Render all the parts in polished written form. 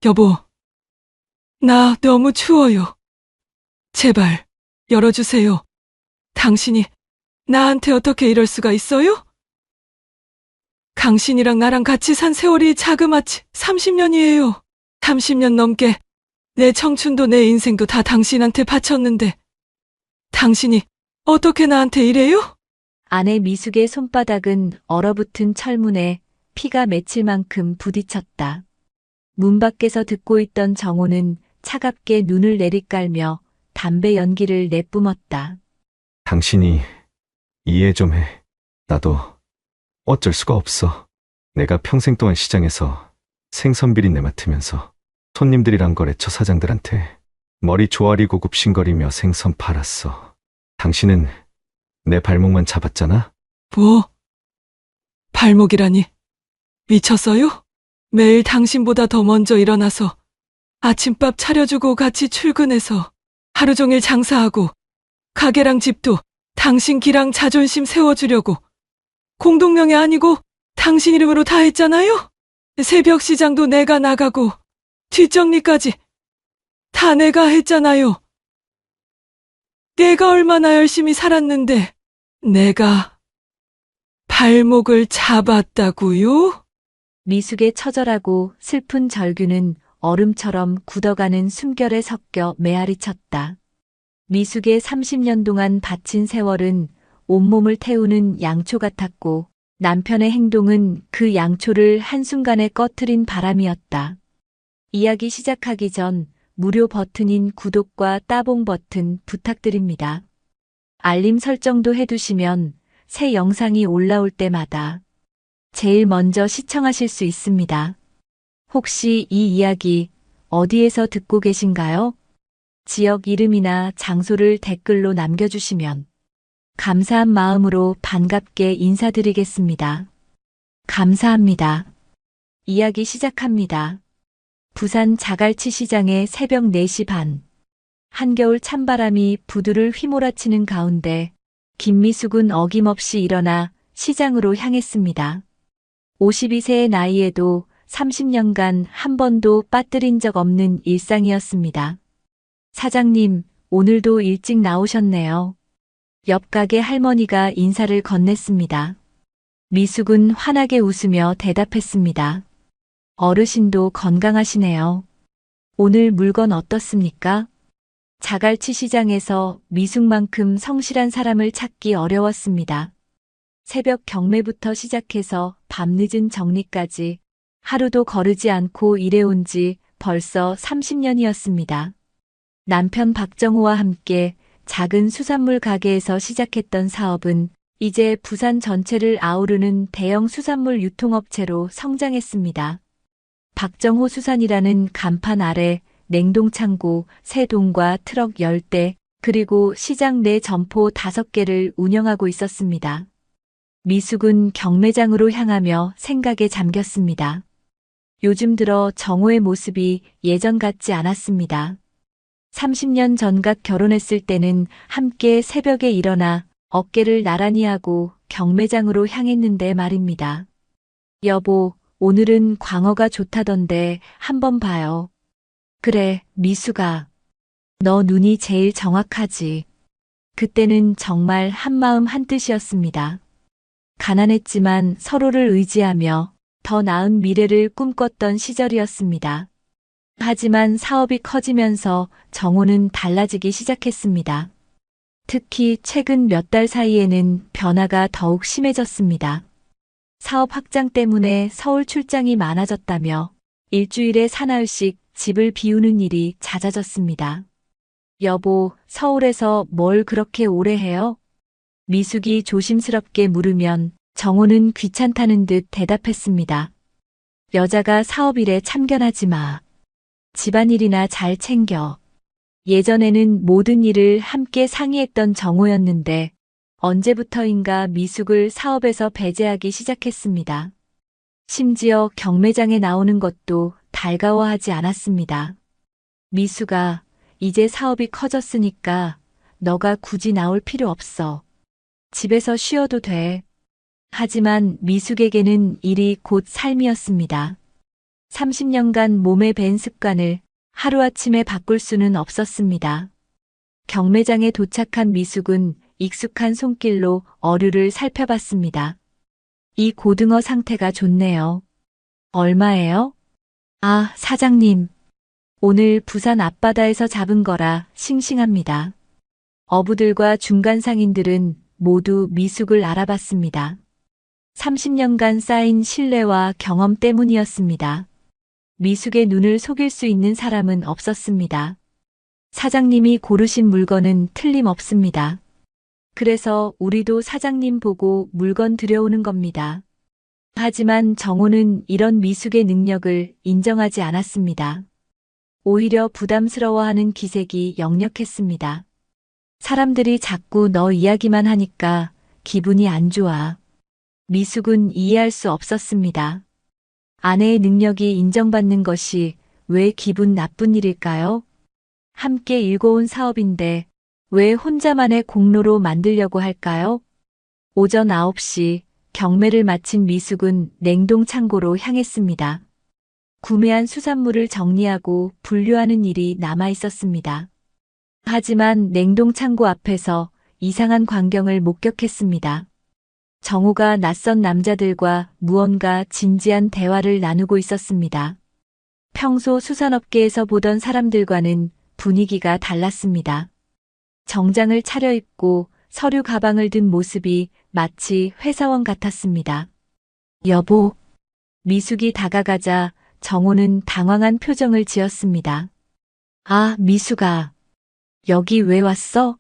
여보, 나 너무 추워요. 제발, 열어주세요. 당신이 나한테 어떻게 이럴 수가 있어요? 당신이랑 나랑 같이 산 세월이 자그마치 30년이에요. 30년 넘게 내 청춘도 내 인생도 다 당신한테 바쳤는데 당신이 어떻게 나한테 이래요? 아내 미숙의 손바닥은 얼어붙은 철문에 피가 맺힐 만큼 부딪혔다. 문 밖에서 듣고 있던 정호는 차갑게 눈을 내리깔며 담배 연기를 내뿜었다. 당신이 이해 좀 해. 나도 어쩔 수가 없어. 내가 평생 동안 시장에서 생선 비린내 맡으면서 손님들이랑 거래처 사장들한테 머리 조아리고 굽신거리며 생선 팔았어. 당신은 내 발목만 잡았잖아? 뭐? 발목이라니? 미쳤어요? 매일 당신보다 더 먼저 일어나서 아침밥 차려주고 같이 출근해서 하루 종일 장사하고 가게랑 집도 당신 기랑 자존심 세워주려고 공동명예 아니고 당신 이름으로 다 했잖아요? 새벽 시장도 내가 나가고 뒷정리까지 다 내가 했잖아요. 내가 얼마나 열심히 살았는데 내가 발목을 잡았다고요? 미숙의 처절하고 슬픈 절규는 얼음처럼 굳어가는 숨결에 섞여 메아리쳤다. 미숙의 30년 동안 바친 세월은 온몸을 태우는 양초 같았고 남편의 행동은 그 양초를 한순간에 꺼트린 바람이었다. 이야기 시작하기 전 무료 버튼인 구독과 따봉 버튼 부탁드립니다. 알림 설정도 해두시면 새 영상이 올라올 때마다 제일 먼저 시청하실 수 있습니다. 혹시 이 이야기 어디에서 듣고 계신가요? 지역 이름이나 장소를 댓글로 남겨주시면 감사한 마음으로 반갑게 인사드리겠습니다. 감사합니다. 이야기 시작합니다. 부산 자갈치 시장의 새벽 4시 반. 한겨울 찬바람이 부두를 휘몰아치는 가운데 김미숙은 어김없이 일어나 시장으로 향했습니다. 52세의 나이에도 30년간 한 번도 빠뜨린 적 없는 일상이었습니다. 사장님, 오늘도 일찍 나오셨네요. 옆 가게 할머니가 인사를 건넸습니다. 미숙은 환하게 웃으며 대답했습니다. 어르신도 건강하시네요. 오늘 물건 어떻습니까? 자갈치 시장에서 미숙만큼 성실한 사람을 찾기 어려웠습니다. 새벽 경매부터 시작해서 밤늦은 정리까지 하루도 거르지 않고 일해온 지 벌써 30년이었습니다. 남편 박정호와 함께 작은 수산물 가게에서 시작했던 사업은 이제 부산 전체를 아우르는 대형 수산물 유통업체로 성장했습니다. 박정호 수산이라는 간판 아래 냉동창고 3동과 트럭 10대, 그리고 시장 내 점포 5개를 운영하고 있었습니다. 미숙은 경매장으로 향하며 생각에 잠겼습니다. 요즘 들어 정호의 모습이 예전 같지 않았습니다. 30년 전각 결혼했을 때는 함께 새벽에 일어나 어깨를 나란히 하고 경매장으로 향했는데 말입니다. 여보, 오늘은 광어가 좋다던데 한번 봐요. 그래, 미숙아. 너 눈이 제일 정확하지. 그때는 정말 한마음 한뜻이었습니다. 가난했지만 서로를 의지하며 더 나은 미래를 꿈꿨던 시절이었습니다. 하지만 사업이 커지면서 정호는 달라지기 시작했습니다. 특히 최근 몇 달 사이에는 변화가 더욱 심해졌습니다. 사업 확장 때문에 서울 출장이 많아졌다며 일주일에 사나흘씩 집을 비우는 일이 잦아졌습니다. 여보, 서울에서 뭘 그렇게 오래 해요? 미숙이 조심스럽게 물으면 정호는 귀찮다는 듯 대답했습니다. 여자가 사업 일에 참견하지 마. 집안일이나 잘 챙겨. 예전에는 모든 일을 함께 상의했던 정호였는데 언제부터인가 미숙을 사업에서 배제하기 시작했습니다. 심지어 경매장에 나오는 것도 달가워하지 않았습니다. 미숙아, 이제 사업이 커졌으니까 너가 굳이 나올 필요 없어. 집에서 쉬어도 돼. 하지만 미숙에게는 일이 곧 삶이었습니다. 30년간 몸에 밴 습관을 하루아침에 바꿀 수는 없었습니다. 경매장에 도착한 미숙은 익숙한 손길로 어류를 살펴봤습니다. 이 고등어 상태가 좋네요. 얼마예요? 아, 사장님. 오늘 부산 앞바다에서 잡은 거라 싱싱합니다. 어부들과 중간 상인들은 모두 미숙을 알아봤습니다. 30년간 쌓인 신뢰와 경험 때문이었습니다. 미숙의 눈을 속일 수 있는 사람은 없었습니다. 사장님이 고르신 물건은 틀림없습니다. 그래서 우리도 사장님 보고 물건 들여오는 겁니다. 하지만 정호는 이런 미숙의 능력을 인정하지 않았습니다. 오히려 부담스러워하는 기색이 역력했습니다. 사람들이 자꾸 너 이야기만 하니까 기분이 안 좋아. 미숙은 이해할 수 없었습니다. 아내의 능력이 인정받는 것이 왜 기분 나쁜 일일까요? 함께 일궈온 사업인데 왜 혼자만의 공로로 만들려고 할까요? 오전 9시 경매를 마친 미숙은 냉동 창고로 향했습니다. 구매한 수산물을 정리하고 분류하는 일이 남아 있었습니다. 하지만 냉동 창고 앞에서 이상한 광경을 목격했습니다. 정호가 낯선 남자들과 무언가 진지한 대화를 나누고 있었습니다. 평소 수산업계에서 보던 사람들과는 분위기가 달랐습니다. 정장을 차려입고 서류 가방을 든 모습이 마치 회사원 같았습니다. 여보, 미숙이 다가가자 정호는 당황한 표정을 지었습니다. 아, 미숙아. 여기 왜 왔어?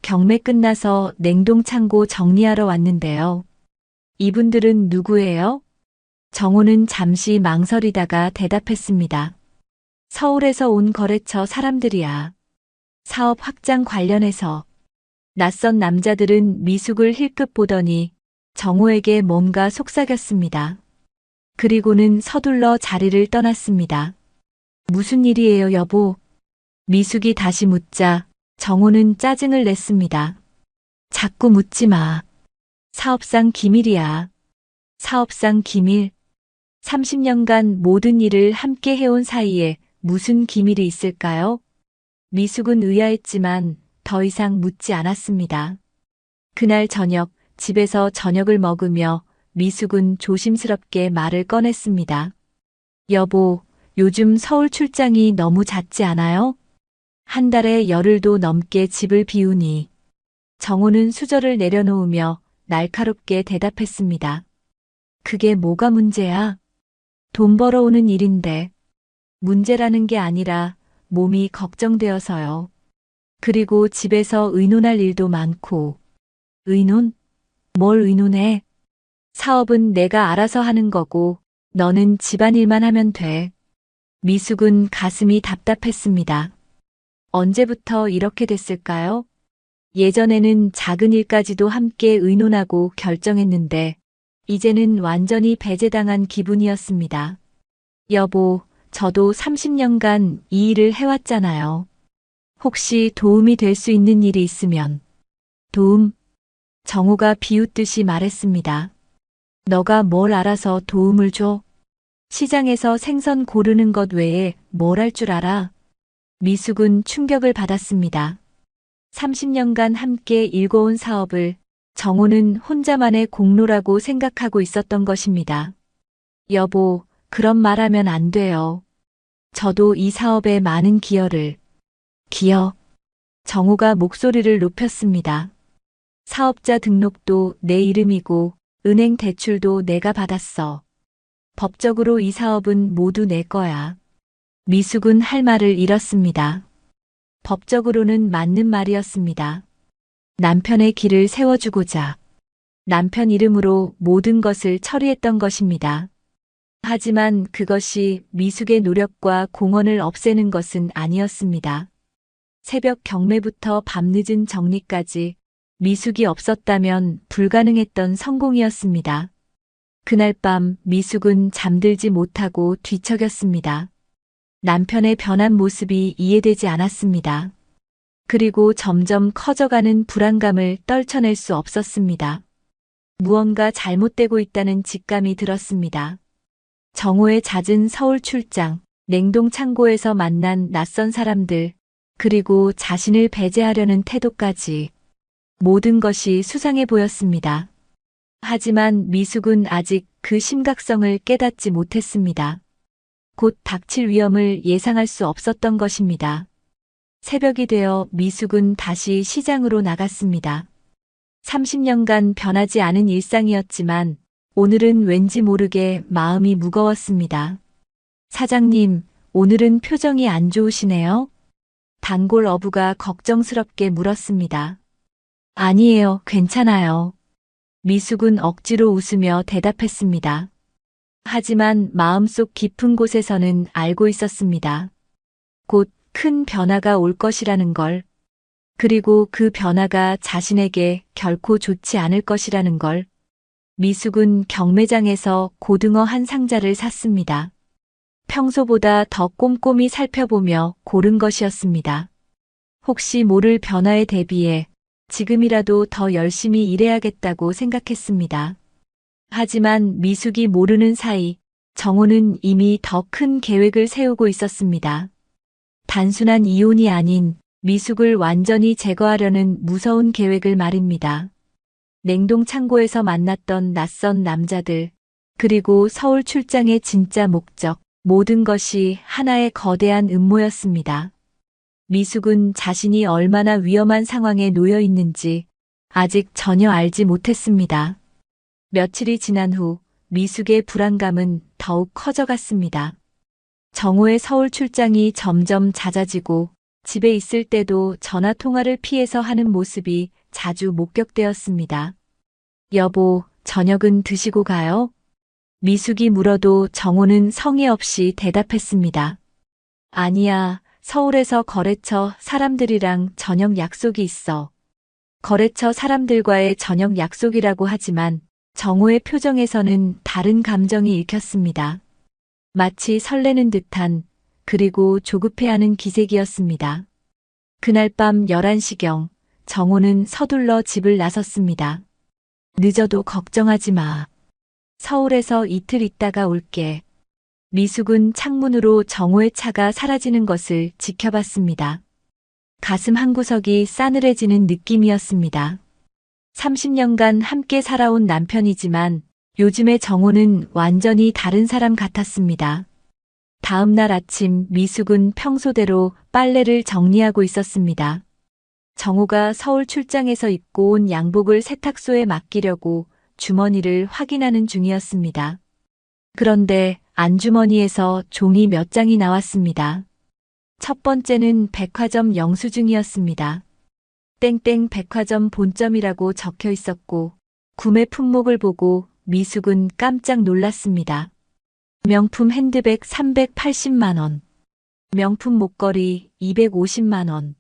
경매 끝나서 냉동 창고 정리하러 왔는데요. 이분들은 누구예요? 정호는 잠시 망설이다가 대답했습니다. 서울에서 온 거래처 사람들이야. 사업 확장 관련해서. 낯선 남자들은 미숙을 힐끗 보더니 정호에게 뭔가 속삭였습니다. 그리고는 서둘러 자리를 떠났습니다. 무슨 일이에요, 여보? 미숙이 다시 묻자 정호는 짜증을 냈습니다. 자꾸 묻지 마. 사업상 기밀이야. 사업상 기밀. 30년간 모든 일을 함께 해온 사이에 무슨 기밀이 있을까요? 미숙은 의아했지만 더 이상 묻지 않았습니다. 그날 저녁 집에서 저녁을 먹으며 미숙은 조심스럽게 말을 꺼냈습니다. 여보, 요즘 서울 출장이 너무 잦지 않아요? 한 달에 열흘도 넘게 집을 비우니. 정호는 수저를 내려놓으며 날카롭게 대답했습니다. 그게 뭐가 문제야? 돈 벌어오는 일인데. 문제라는 게 아니라 몸이 걱정되어서요. 그리고 집에서 의논할 일도 많고. 의논? 뭘 의논해? 사업은 내가 알아서 하는 거고 너는 집안일만 하면 돼. 미숙은 가슴이 답답했습니다. 언제부터 이렇게 됐을까요? 예전에는 작은 일까지도 함께 의논하고 결정했는데 이제는 완전히 배제당한 기분이었습니다. 여보, 저도 30년간 이 일을 해왔잖아요. 혹시 도움이 될 수 있는 일이 있으면. 도움? 정호가 비웃듯이 말했습니다. 너가 뭘 알아서 도움을 줘? 시장에서 생선 고르는 것 외에 뭘 할 줄 알아? 미숙은 충격을 받았습니다. 30년간 함께 일궈온 사업을 정호는 혼자만의 공로라고 생각하고 있었던 것입니다. 여보, 그런 말하면 안 돼요. 저도 이 사업에 많은 기여를. 기여? 정호가 목소리를 높였습니다. 사업자 등록도 내 이름이고 은행 대출도 내가 받았어. 법적으로 이 사업은 모두 내 거야. 미숙은 할 말을 잃었습니다. 법적으로는 맞는 말이었습니다. 남편의 길을 세워주고자 남편 이름으로 모든 것을 처리했던 것입니다. 하지만 그것이 미숙의 노력과 공헌을 없애는 것은 아니었습니다. 새벽 경매부터 밤늦은 정리까지 미숙이 없었다면 불가능했던 성공이었습니다. 그날 밤 미숙은 잠들지 못하고 뒤척였습니다. 남편의 변한 모습이 이해되지 않았습니다. 그리고 점점 커져가는 불안감을 떨쳐낼 수 없었습니다. 무언가 잘못되고 있다는 직감이 들었습니다. 정호의 잦은 서울 출장, 냉동 창고에서 만난 낯선 사람들, 그리고 자신을 배제하려는 태도까지 모든 것이 수상해 보였습니다. 하지만 미숙은 아직 그 심각성을 깨닫지 못했습니다. 곧 닥칠 위험을 예상할 수 없었던 것입니다. 새벽이 되어 미숙은 다시 시장으로 나갔습니다. 30년간 변하지 않은 일상이었지만 오늘은 왠지 모르게 마음이 무거웠습니다. 사장님, 오늘은 표정이 안 좋으시네요? 단골 어부가 걱정스럽게 물었습니다. 아니에요, 괜찮아요. 미숙은 억지로 웃으며 대답했습니다. 하지만 마음속 깊은 곳에서는 알고 있었습니다. 곧 큰 변화가 올 것이라는 걸, 그리고 그 변화가 자신에게 결코 좋지 않을 것이라는 걸. 미숙은 경매장에서 고등어 한 상자를 샀습니다. 평소보다 더 꼼꼼히 살펴보며 고른 것이었습니다. 혹시 모를 변화에 대비해 지금이라도 더 열심히 일해야겠다고 생각했습니다. 하지만 미숙이 모르는 사이 정호는 이미 더 큰 계획을 세우고 있었습니다. 단순한 이혼이 아닌 미숙을 완전히 제거하려는 무서운 계획을 말입니다. 냉동 창고에서 만났던 낯선 남자들, 그리고 서울 출장의 진짜 목적, 모든 것이 하나의 거대한 음모였습니다. 미숙은 자신이 얼마나 위험한 상황에 놓여 있는지 아직 전혀 알지 못했습니다. 며칠이 지난 후 미숙의 불안감은 더욱 커져갔습니다. 정호의 서울 출장이 점점 잦아지고 집에 있을 때도 전화 통화를 피해서 하는 모습이 자주 목격되었습니다. 여보, 저녁은 드시고 가요? 미숙이 물어도 정호는 성의 없이 대답했습니다. 아니야, 서울에서 거래처 사람들이랑 저녁 약속이 있어. 거래처 사람들과의 저녁 약속이라고 하지만 정호의 표정에서는 다른 감정이 읽혔습니다. 마치 설레는 듯한, 그리고 조급해하는 기색이었습니다. 그날 밤 11시경 정호는 서둘러 집을 나섰습니다. 늦어도 걱정하지 마. 서울에서 이틀 있다가 올게. 미숙은 창문으로 정호의 차가 사라지는 것을 지켜봤습니다. 가슴 한구석이 싸늘해지는 느낌이었습니다. 30년간 함께 살아온 남편이지만 요즘의 정호는 완전히 다른 사람 같았습니다. 다음 날 아침 미숙은 평소대로 빨래를 정리하고 있었습니다. 정호가 서울 출장에서 입고 온 양복을 세탁소에 맡기려고 주머니를 확인하는 중이었습니다. 그런데 안주머니에서 종이 몇 장이 나왔습니다. 첫 번째는 백화점 영수증이었습니다. 땡땡 백화점 본점이라고 적혀 있었고 구매 품목을 보고 미숙은 깜짝 놀랐습니다. 명품 핸드백 380만 원, 명품 목걸이 250만 원,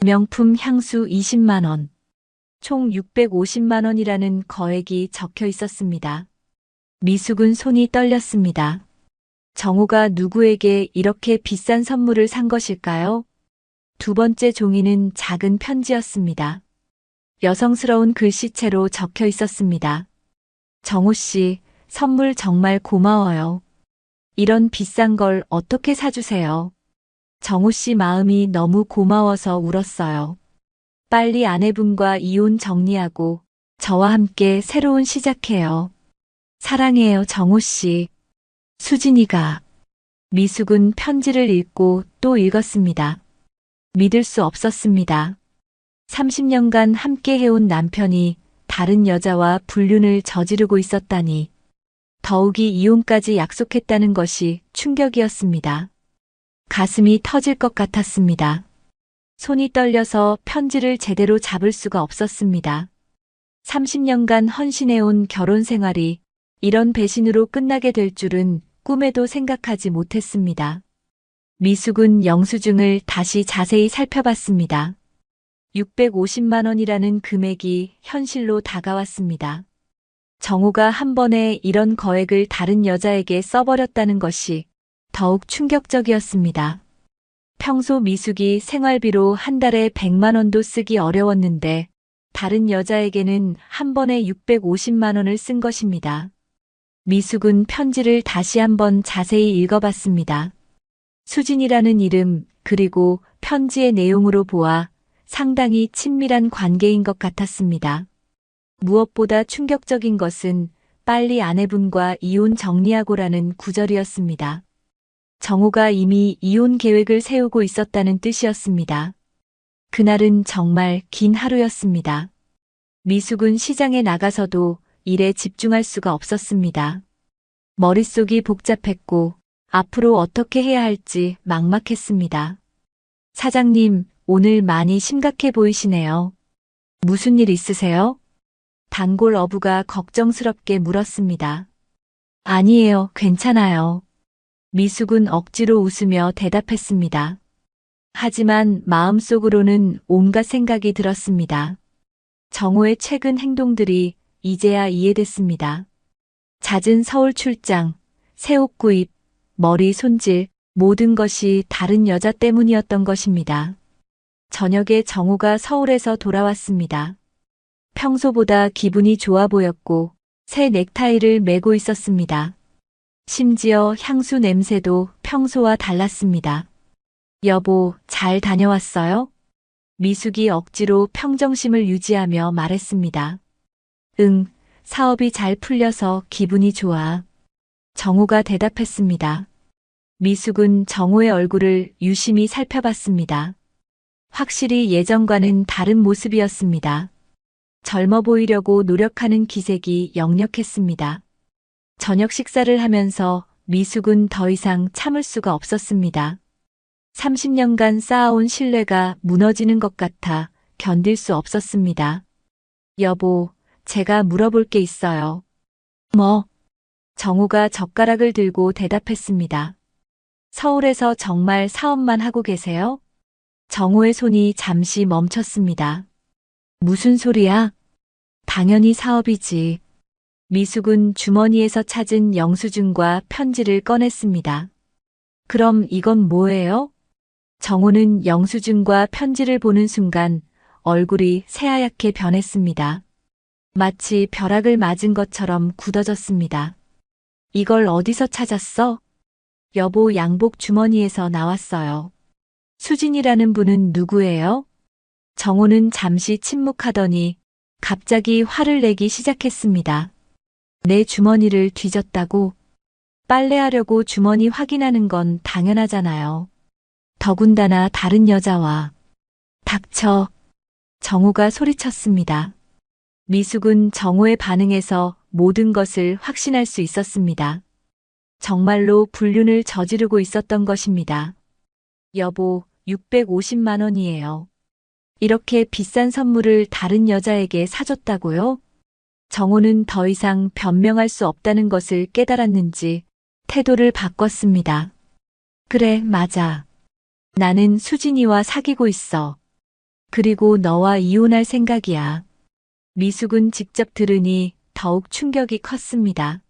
명품 향수 20만 원, 총 650만 원이라는 거액이 적혀 있었습니다. 미숙은 손이 떨렸습니다. 정호가 누구에게 이렇게 비싼 선물을 산 것일까요? 두 번째 종이는 작은 편지였습니다. 여성스러운 글씨체로 적혀 있었습니다. 정호 씨, 선물 정말 고마워요. 이런 비싼 걸 어떻게 사주세요? 정호 씨 마음이 너무 고마워서 울었어요. 빨리 아내분과 이혼 정리하고 저와 함께 새로운 시작해요. 사랑해요, 정호 씨. 수진이가. 미숙은 편지를 읽고 또 읽었습니다. 믿을 수 없었습니다. 30년간 함께 해온 남편이 다른 여자와 불륜을 저지르고 있었다니. 더욱이 이혼까지 약속했다는 것이 충격이었습니다. 가슴이 터질 것 같았습니다. 손이 떨려서 편지를 제대로 잡을 수가 없었습니다. 30년간 헌신해온 결혼 생활이 이런 배신으로 끝나게 될 줄은 꿈에도 생각하지 못했습니다. 미숙은 영수증을 다시 자세히 살펴봤습니다. 650만 원이라는 금액이 현실로 다가왔습니다. 정호가 한 번에 이런 거액을 다른 여자에게 써버렸다는 것이 더욱 충격적이었습니다. 평소 미숙이 생활비로 한 달에 100만 원도 쓰기 어려웠는데 다른 여자에게는 한 번에 650만 원을 쓴 것입니다. 미숙은 편지를 다시 한번 자세히 읽어봤습니다. 수진이라는 이름, 그리고 편지의 내용으로 보아 상당히 친밀한 관계인 것 같았습니다. 무엇보다 충격적인 것은 빨리 아내분과 이혼 정리하고라는 구절이었습니다. 정호가 이미 이혼 계획을 세우고 있었다는 뜻이었습니다. 그날은 정말 긴 하루였습니다. 미숙은 시장에 나가서도 일에 집중할 수가 없었습니다. 머릿속이 복잡했고 앞으로 어떻게 해야 할지 막막했습니다. 사장님, 오늘 많이 심각해 보이시네요. 무슨 일 있으세요? 단골 어부가 걱정스럽게 물었습니다. 아니에요, 괜찮아요. 미숙은 억지로 웃으며 대답했습니다. 하지만 마음속으로는 온갖 생각이 들었습니다. 정호의 최근 행동들이 이제야 이해됐습니다. 잦은 서울 출장, 새 옷 구입, 머리 손질, 모든 것이 다른 여자 때문이었던 것입니다. 저녁에 정호가 서울에서 돌아왔습니다. 평소보다 기분이 좋아 보였고 새 넥타이를 매고 있었습니다. 심지어 향수 냄새도 평소와 달랐습니다. 여보, 잘 다녀왔어요? 미숙이 억지로 평정심을 유지하며 말했습니다. 응, 사업이 잘 풀려서 기분이 좋아. 정호가 대답했습니다. 미숙은 정호의 얼굴을 유심히 살펴봤습니다. 확실히 예전과는 다른 모습이었습니다. 젊어 보이려고 노력하는 기색이 역력했습니다. 저녁 식사를 하면서 미숙은 더 이상 참을 수가 없었습니다. 30년간 쌓아온 신뢰가 무너지는 것 같아 견딜 수 없었습니다. 여보, 제가 물어볼 게 있어요. 뭐? 정호가 젓가락을 들고 대답했습니다. 서울에서 정말 사업만 하고 계세요? 정호의 손이 잠시 멈췄습니다. 무슨 소리야? 당연히 사업이지. 미숙은 주머니에서 찾은 영수증과 편지를 꺼냈습니다. 그럼 이건 뭐예요? 정호는 영수증과 편지를 보는 순간 얼굴이 새하얗게 변했습니다. 마치 벼락을 맞은 것처럼 굳어졌습니다. 이걸 어디서 찾았어? 여보 양복 주머니에서 나왔어요. 수진이라는 분은 누구예요? 정호는 잠시 침묵하더니 갑자기 화를 내기 시작했습니다. 내 주머니를 뒤졌다고? 빨래하려고 주머니 확인하는 건 당연하잖아요. 더군다나 다른 여자와. 닥쳐. 정호가 소리쳤습니다. 미숙은 정호의 반응에서 모든 것을 확신할 수 있었습니다. 정말로 불륜을 저지르고 있었던 것입니다. 여보, 650만 원이에요. 이렇게 비싼 선물을 다른 여자에게 사줬다고요? 정호는 더 이상 변명할 수 없다는 것을 깨달았는지 태도를 바꿨습니다. 그래, 맞아. 나는 수진이와 사귀고 있어. 그리고 너와 이혼할 생각이야. 미숙은 직접 들으니 더욱 충격이 컸습니다.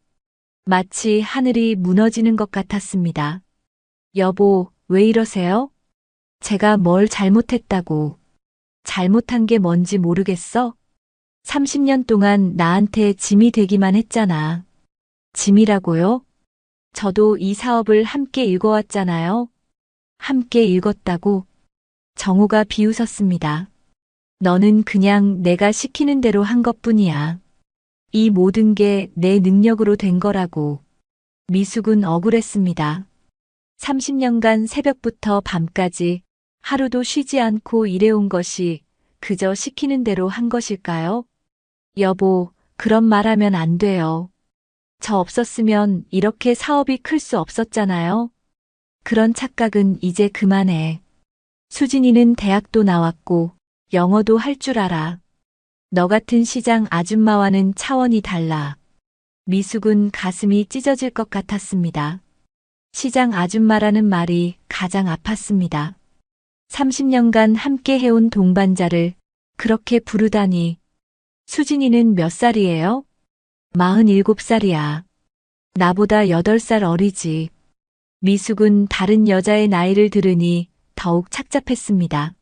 마치 하늘이 무너지는 것 같았습니다. 여보, 왜 이러세요? 제가 뭘 잘못했다고. 잘못한 게 뭔지 모르겠어? 30년 동안 나한테 짐이 되기만 했잖아. 짐이라고요? 저도 이 사업을 함께 읽어왔잖아요. 함께 읽었다고? 정호가 비웃었습니다. 너는 그냥 내가 시키는 대로 한 것뿐이야. 이 모든 게 내 능력으로 된 거라고. 미숙은 억울했습니다. 30년간 새벽부터 밤까지 하루도 쉬지 않고 일해온 것이 그저 시키는 대로 한 것일까요? 여보, 그런 말 하면 안 돼요. 저 없었으면 이렇게 사업이 클 수 없었잖아요. 그런 착각은 이제 그만해. 수진이는 대학도 나왔고 영어도 할 줄 알아. 너 같은 시장 아줌마와는 차원이 달라. 미숙은 가슴이 찢어질 것 같았습니다. 시장 아줌마라는 말이 가장 아팠습니다. 30년간 함께 해온 동반자를 그렇게 부르다니. 수진이는 몇 살이에요? 47살이야. 나보다 8살 어리지. 미숙은 다른 여자의 나이를 들으니 더욱 착잡했습니다.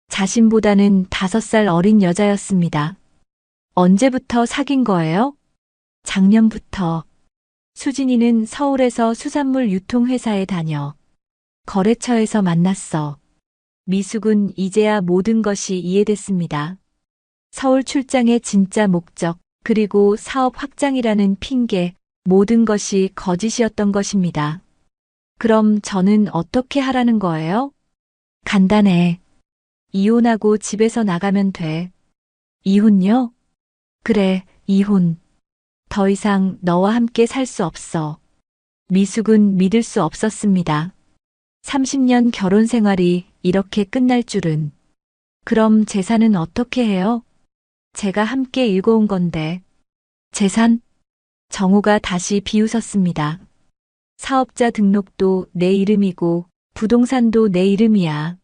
자신보다는 5살 어린 여자였습니다. 언제부터 사귄 거예요? 작년부터. 수진이는 서울에서 수산물 유통회사에 다녀. 거래처에서 만났어. 미숙은 이제야 모든 것이 이해됐습니다. 서울 출장의 진짜 목적, 그리고 사업 확장이라는 핑계, 모든 것이 거짓이었던 것입니다. 그럼 저는 어떻게 하라는 거예요? 간단해. 이혼하고 집에서 나가면 돼. 이혼요? 그래, 이혼. 더 이상 너와 함께 살 수 없어. 미숙은 믿을 수 없었습니다. 30년 결혼 생활이 이렇게 끝날 줄은. 그럼 재산은 어떻게 해요? 제가 함께 읽어온 건데. 재산? 정우가 다시 비웃었습니다. 사업자 등록도 내 이름이고 부동산도 내 이름이야.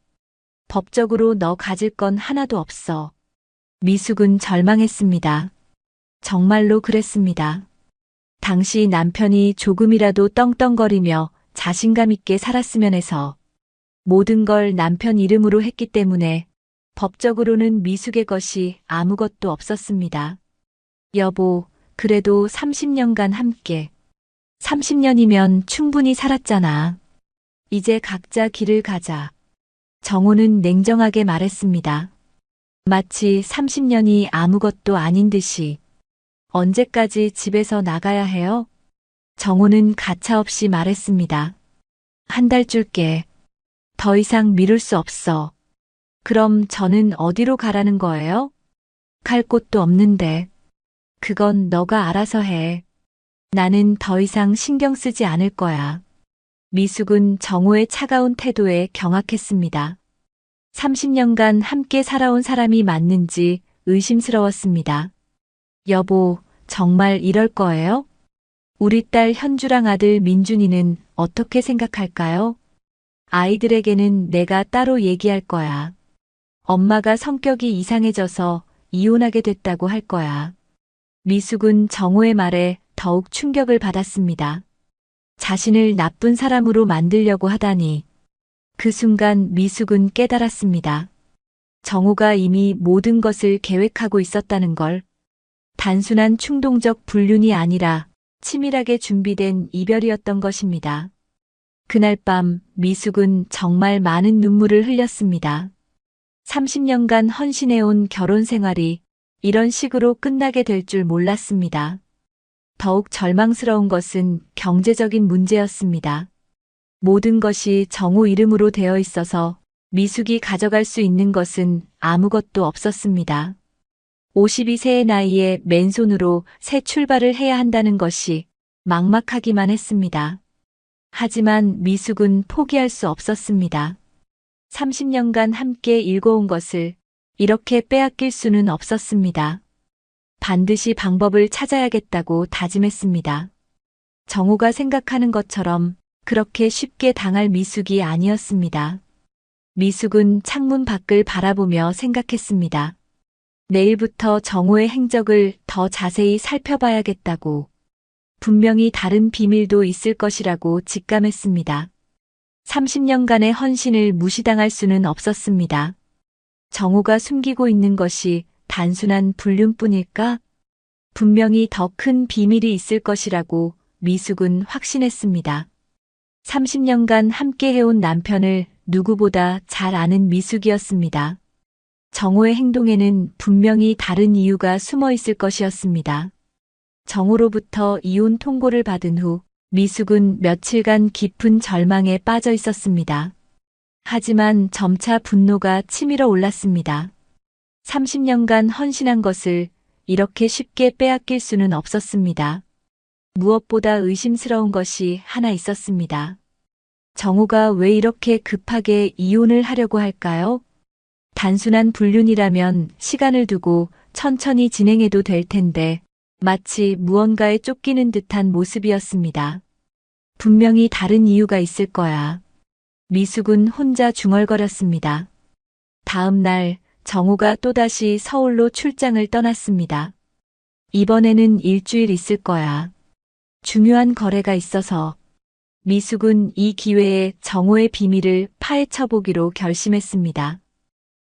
법적으로 너 가질 건 하나도 없어. 미숙은 절망했습니다. 정말로 그랬습니다. 당시 남편이 조금이라도 떵떵거리며 자신감 있게 살았으면 해서 모든 걸 남편 이름으로 했기 때문에 법적으로는 미숙의 것이 아무것도 없었습니다. 여보, 그래도 30년간 함께. 30년이면 충분히 살았잖아. 이제 각자 길을 가자. 정호는 냉정하게 말했습니다. 마치 30년이 아무것도 아닌 듯이. 언제까지 집에서 나가야 해요? 정호는 가차없이 말했습니다. 한 달 줄게. 더 이상 미룰 수 없어. 그럼 저는 어디로 가라는 거예요? 갈 곳도 없는데. 그건 너가 알아서 해. 나는 더 이상 신경 쓰지 않을 거야. 미숙은 정호의 차가운 태도에 경악했습니다. 30년간 함께 살아온 사람이 맞는지 의심스러웠습니다. 여보, 정말 이럴 거예요? 우리 딸 현주랑 아들 민준이는 어떻게 생각할까요? 아이들에게는 내가 따로 얘기할 거야. 엄마가 성격이 이상해져서 이혼하게 됐다고 할 거야. 미숙은 정호의 말에 더욱 충격을 받았습니다. 자신을 나쁜 사람으로 만들려고 하다니. 그 순간 미숙은 깨달았습니다. 정호가 이미 모든 것을 계획하고 있었다는 걸. 단순한 충동적 불륜이 아니라 치밀하게 준비된 이별이었던 것입니다. 그날 밤 미숙은 정말 많은 눈물을 흘렸습니다. 30년간 헌신해온 결혼 생활이 이런 식으로 끝나게 될 줄 몰랐습니다. 더욱 절망스러운 것은 경제적인 문제였습니다. 모든 것이 정호 이름으로 되어 있어서 미숙이 가져갈 수 있는 것은 아무것도 없었습니다. 52세의 나이에 맨손으로 새 출발을 해야 한다는 것이 막막하기만 했습니다. 하지만 미숙은 포기할 수 없었습니다. 30년간 함께 일궈온 것을 이렇게 빼앗길 수는 없었습니다. 반드시 방법을 찾아야겠다고 다짐했습니다. 정호가 생각하는 것처럼 그렇게 쉽게 당할 미숙이 아니었습니다. 미숙은 창문 밖을 바라보며 생각했습니다. 내일부터 정호의 행적을 더 자세히 살펴봐야겠다고. 분명히 다른 비밀도 있을 것이라고 직감했습니다. 30년간의 헌신을 무시당할 수는 없었습니다. 정호가 숨기고 있는 것이 단순한 불륜뿐일까? 분명히 더 큰 비밀이 있을 것이라고 미숙은 확신했습니다. 30년간 함께 해온 남편을 누구보다 잘 아는 미숙이었습니다. 정호의 행동에는 분명히 다른 이유가 숨어 있을 것이었습니다. 정호로부터 이혼 통보를 받은 후 미숙은 며칠간 깊은 절망에 빠져 있었습니다. 하지만 점차 분노가 치밀어 올랐습니다. 30년간 헌신한 것을 이렇게 쉽게 빼앗길 수는 없었습니다. 무엇보다 의심스러운 것이 하나 있었습니다. 정호가 왜 이렇게 급하게 이혼을 하려고 할까요? 단순한 불륜이라면 시간을 두고 천천히 진행해도 될 텐데 마치 무언가에 쫓기는 듯한 모습이었습니다. 분명히 다른 이유가 있을 거야. 미숙은 혼자 중얼거렸습니다. 다음 날 정호가 또다시 서울로 출장을 떠났습니다. 이번에는 일주일 있을 거야. 중요한 거래가 있어서. 미숙은 이 기회에 정호의 비밀을 파헤쳐보기로 결심했습니다.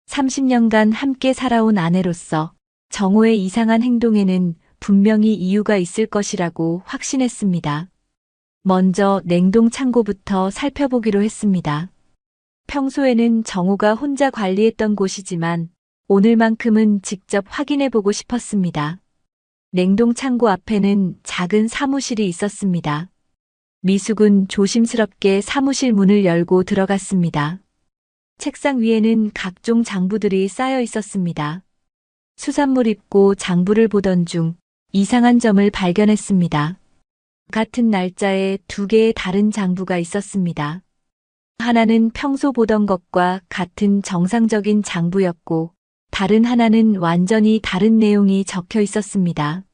30년간 함께 살아온 아내로서 정호의 이상한 행동에는 분명히 이유가 있을 것이라고 확신했습니다. 먼저 냉동 창고부터 살펴보기로 했습니다. 평소에는 정우가 혼자 관리했던 곳이지만 오늘만큼은 직접 확인해보고 싶었습니다. 냉동 창고 앞에는 작은 사무실이 있었습니다. 미숙은 조심스럽게 사무실 문을 열고 들어갔습니다. 책상 위에는 각종 장부들이 쌓여 있었습니다. 수산물 입고 장부를 보던 중 이상한 점을 발견했습니다. 같은 날짜에 두 개의 다른 장부가 있었습니다. 하나는 평소 보던 것과 같은 정상적인 장부였고, 다른 하나는 완전히 다른 내용이 적혀 있었습니다.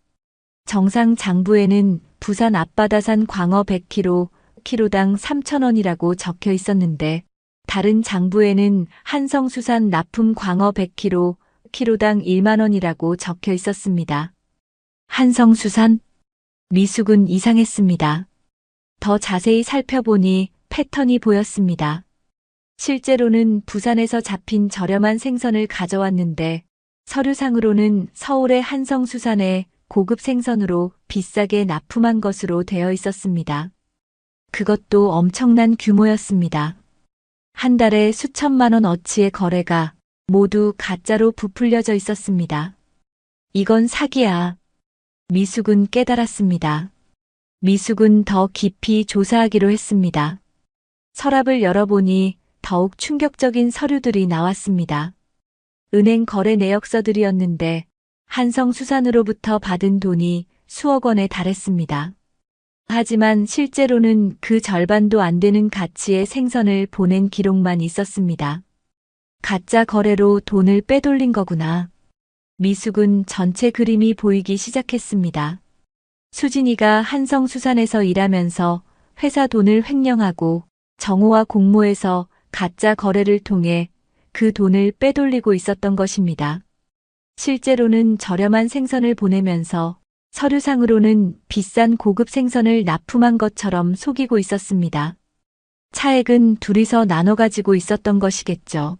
정상 장부에는 부산 앞바다산 광어 100kg, 키로당 3,000원이라고 적혀 있었는데, 다른 장부에는 한성수산 납품 광어 100kg, 키로당 1만 원이라고 적혀 있었습니다. 한성수산? 미숙은 이상했습니다. 더 자세히 살펴보니 패턴이 보였습니다. 실제로는 부산에서 잡힌 저렴한 생선을 가져왔는데 서류상으로는 서울의 한성수산에 고급 생선으로 비싸게 납품한 것으로 되어 있었습니다. 그것도 엄청난 규모였습니다. 한 달에 수천만 원 어치의 거래가 모두 가짜로 부풀려져 있었습니다. 이건 사기야. 미숙은 깨달았습니다. 미숙은 더 깊이 조사하기로 했습니다. 서랍을 열어보니 더욱 충격적인 서류들이 나왔습니다. 은행 거래 내역서들이었는데 한성수산으로부터 받은 돈이 수억 원에 달했습니다. 하지만 실제로는 그 절반도 안 되는 가치의 생선을 보낸 기록만 있었습니다. 가짜 거래로 돈을 빼돌린 거구나. 미숙은 전체 그림이 보이기 시작했습니다. 수진이가 한성수산에서 일하면서 회사 돈을 횡령하고 정우와 공모해서 가짜 거래를 통해 그 돈을 빼돌리고 있었던 것입니다. 실제로는 저렴한 생선을 보내면서 서류상으로는 비싼 고급 생선을 납품한 것처럼 속이고 있었습니다. 차액은 둘이서 나눠 가지고 있었던 것이겠죠.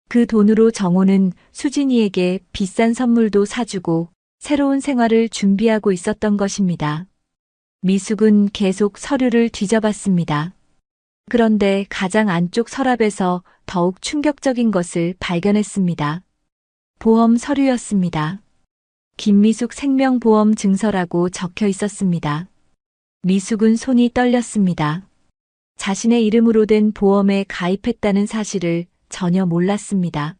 그 돈으로 정호는 수진이에게 비싼 선물도 사주고 새로운 생활을 준비하고 있었던 것입니다. 미숙은 계속 서류를 뒤져봤습니다. 그런데 가장 안쪽 서랍에서 더욱 충격적인 것을 발견했습니다. 보험 서류였습니다. 김미숙 생명보험 증서라고 적혀 있었습니다. 미숙은 손이 떨렸습니다. 자신의 이름으로 된 보험에 가입했다는 사실을 전혀 몰랐습니다.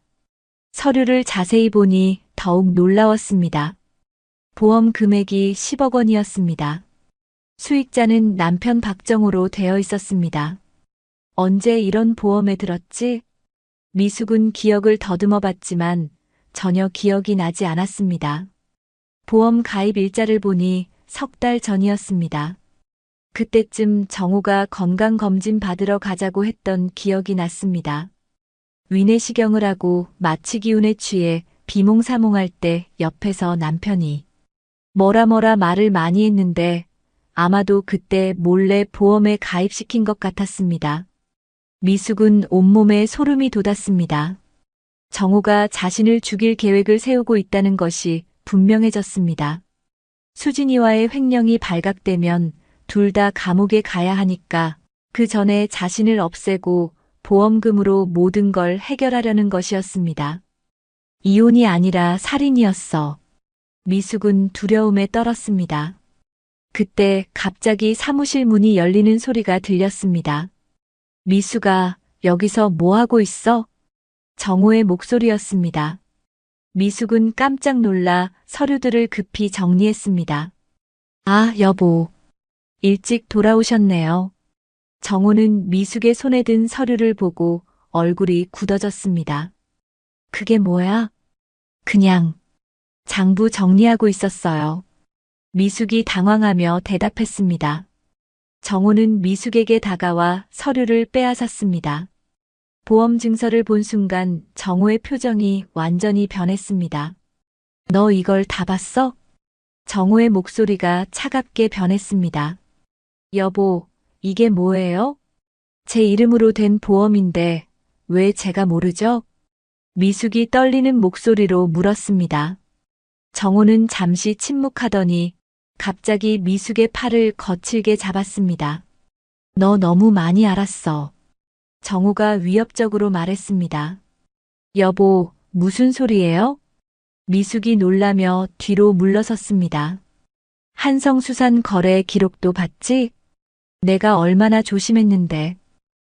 서류를 자세히 보니 더욱 놀라웠습니다. 보험 금액이 10억 원이었습니다. 수익자는 남편 박정호로 되어 있었습니다. 언제 이런 보험에 들었지? 미숙은 기억을 더듬어 봤지만 전혀 기억이 나지 않았습니다. 보험 가입 일자를 보니 석 달 전이었습니다. 그때쯤 정우가 건강검진 받으러 가자고 했던 기억이 났습니다. 위내시경을 하고 마취 기운에 취해 비몽사몽할 때 옆에서 남편이 뭐라 말을 많이 했는데 아마도 그때 몰래 보험에 가입시킨 것 같았습니다. 미숙은 온몸에 소름이 돋았습니다. 정우가 자신을 죽일 계획을 세우고 있다는 것이 분명해졌습니다. 수진이와의 횡령이 발각되면 둘 다 감옥에 가야 하니까 그 전에 자신을 없애고 보험금으로 모든 걸 해결하려는 것이었습니다. 이혼이 아니라 살인이었어. 미숙은 두려움에 떨었습니다. 그때 갑자기 사무실 문이 열리는 소리가 들렸습니다. 미숙아, 여기서 뭐 하고 있어? 정호의 목소리였습니다. 미숙은 깜짝 놀라 서류들을 급히 정리했습니다. 아, 여보. 일찍 돌아오셨네요. 정호는 미숙의 손에 든 서류를 보고 얼굴이 굳어졌습니다. 그게 뭐야? 그냥 장부 정리하고 있었어요. 미숙이 당황하며 대답했습니다. 정호는 미숙에게 다가와 서류를 빼앗았습니다. 보험 증서를 본 순간 정호의 표정이 완전히 변했습니다. 너 이걸 다 봤어? 정호의 목소리가 차갑게 변했습니다. 여보, 이게 뭐예요? 제 이름으로 된 보험인데 왜 제가 모르죠? 미숙이 떨리는 목소리로 물었습니다. 정호는 잠시 침묵하더니 갑자기 미숙의 팔을 거칠게 잡았습니다. 너 너무 많이 알았어. 정호가 위협적으로 말했습니다. 여보, 무슨 소리예요? 미숙이 놀라며 뒤로 물러섰습니다. 한성수산 거래 기록도 봤지? 내가 얼마나 조심했는데.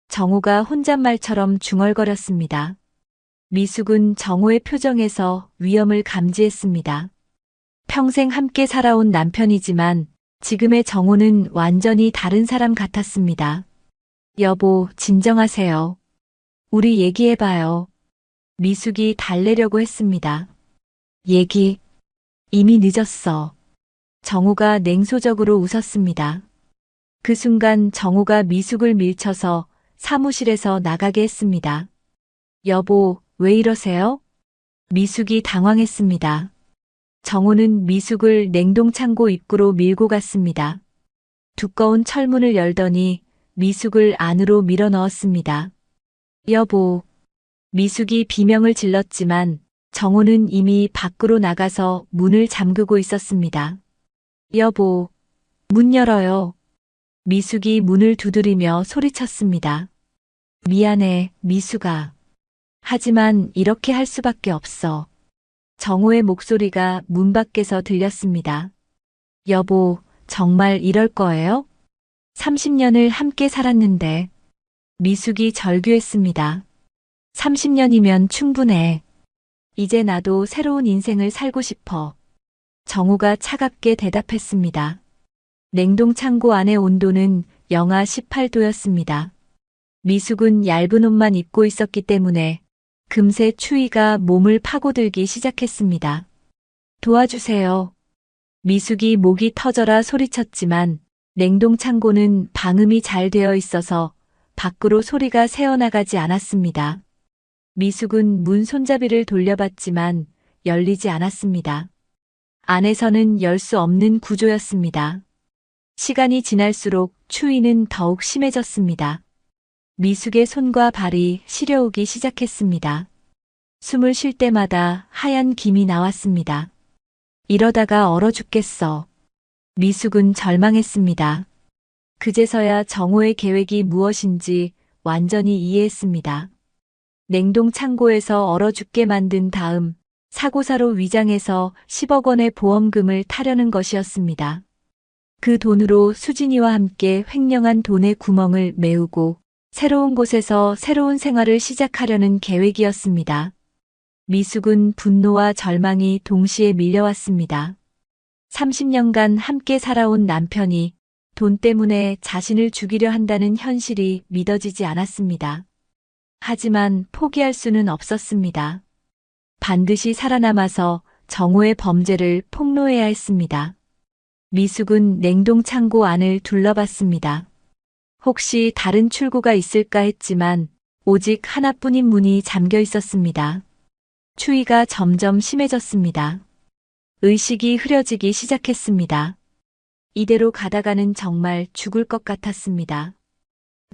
정호가 혼잣말처럼 중얼거렸습니다. 미숙은 정호의 표정에서 위험을 감지했습니다. 평생 함께 살아온 남편이지만 지금의 정호는 완전히 다른 사람 같았습니다. 여보, 진정하세요. 우리 얘기해봐요. 미숙이 달래려고 했습니다. 얘기? 이미 늦었어. 정호가 냉소적으로 웃었습니다. 그 순간 정호가 미숙을 밀쳐서 사무실에서 나가게 했습니다. 여보, 왜 이러세요? 미숙이 당황했습니다. 정호는 미숙을 냉동창고 입구로 밀고 갔습니다. 두꺼운 철문을 열더니 미숙을 안으로 밀어 넣었습니다. 여보. 미숙이 비명을 질렀지만 정호는 이미 밖으로 나가서 문을 잠그고 있었습니다. 여보, 문 열어요. 미숙이 문을 두드리며 소리쳤습니다. 미안해, 미숙아. 하지만 이렇게 할 수밖에 없어. 정호의 목소리가 문 밖에서 들렸습니다. 여보, 정말 이럴 거예요? 30년을 함께 살았는데. 미숙이 절규했습니다. 30년이면 충분해. 이제 나도 새로운 인생을 살고 싶어. 정호가 차갑게 대답했습니다. 냉동창고 안의 온도는 영하 18도였습니다. 미숙은 얇은 옷만 입고 있었기 때문에 금세 추위가 몸을 파고들기 시작했습니다. 도와주세요. 미숙이 목이 터져라 소리쳤지만 냉동창고는 방음이 잘 되어 있어서 밖으로 소리가 새어나가지 않았습니다. 미숙은 문 손잡이를 돌려봤지만 열리지 않았습니다. 안에서는 열 수 없는 구조였습니다. 시간이 지날수록 추위는 더욱 심해졌습니다. 미숙의 손과 발이 시려오기 시작했습니다. 숨을 쉴 때마다 하얀 김이 나왔습니다. 이러다가 얼어 죽겠어. 미숙은 절망했습니다. 그제서야 정호의 계획이 무엇인지 완전히 이해했습니다. 냉동 창고에서 얼어 죽게 만든 다음 사고사로 위장해서 10억 원의 보험금을 타려는 것이었습니다. 그 돈으로 수진이와 함께 횡령한 돈의 구멍을 메우고 새로운 곳에서 새로운 생활을 시작하려는 계획이었습니다. 미숙은 분노와 절망이 동시에 밀려왔습니다. 30년간 함께 살아온 남편이 돈 때문에 자신을 죽이려 한다는 현실이 믿어지지 않았습니다. 하지만 포기할 수는 없었습니다. 반드시 살아남아서 정호의 범죄를 폭로해야 했습니다. 미숙은 냉동 창고 안을 둘러봤습니다. 혹시 다른 출구가 있을까 했지만 오직 하나뿐인 문이 잠겨 있었습니다. 추위가 점점 심해졌습니다. 의식이 흐려지기 시작했습니다. 이대로 가다가는 정말 죽을 것 같았습니다.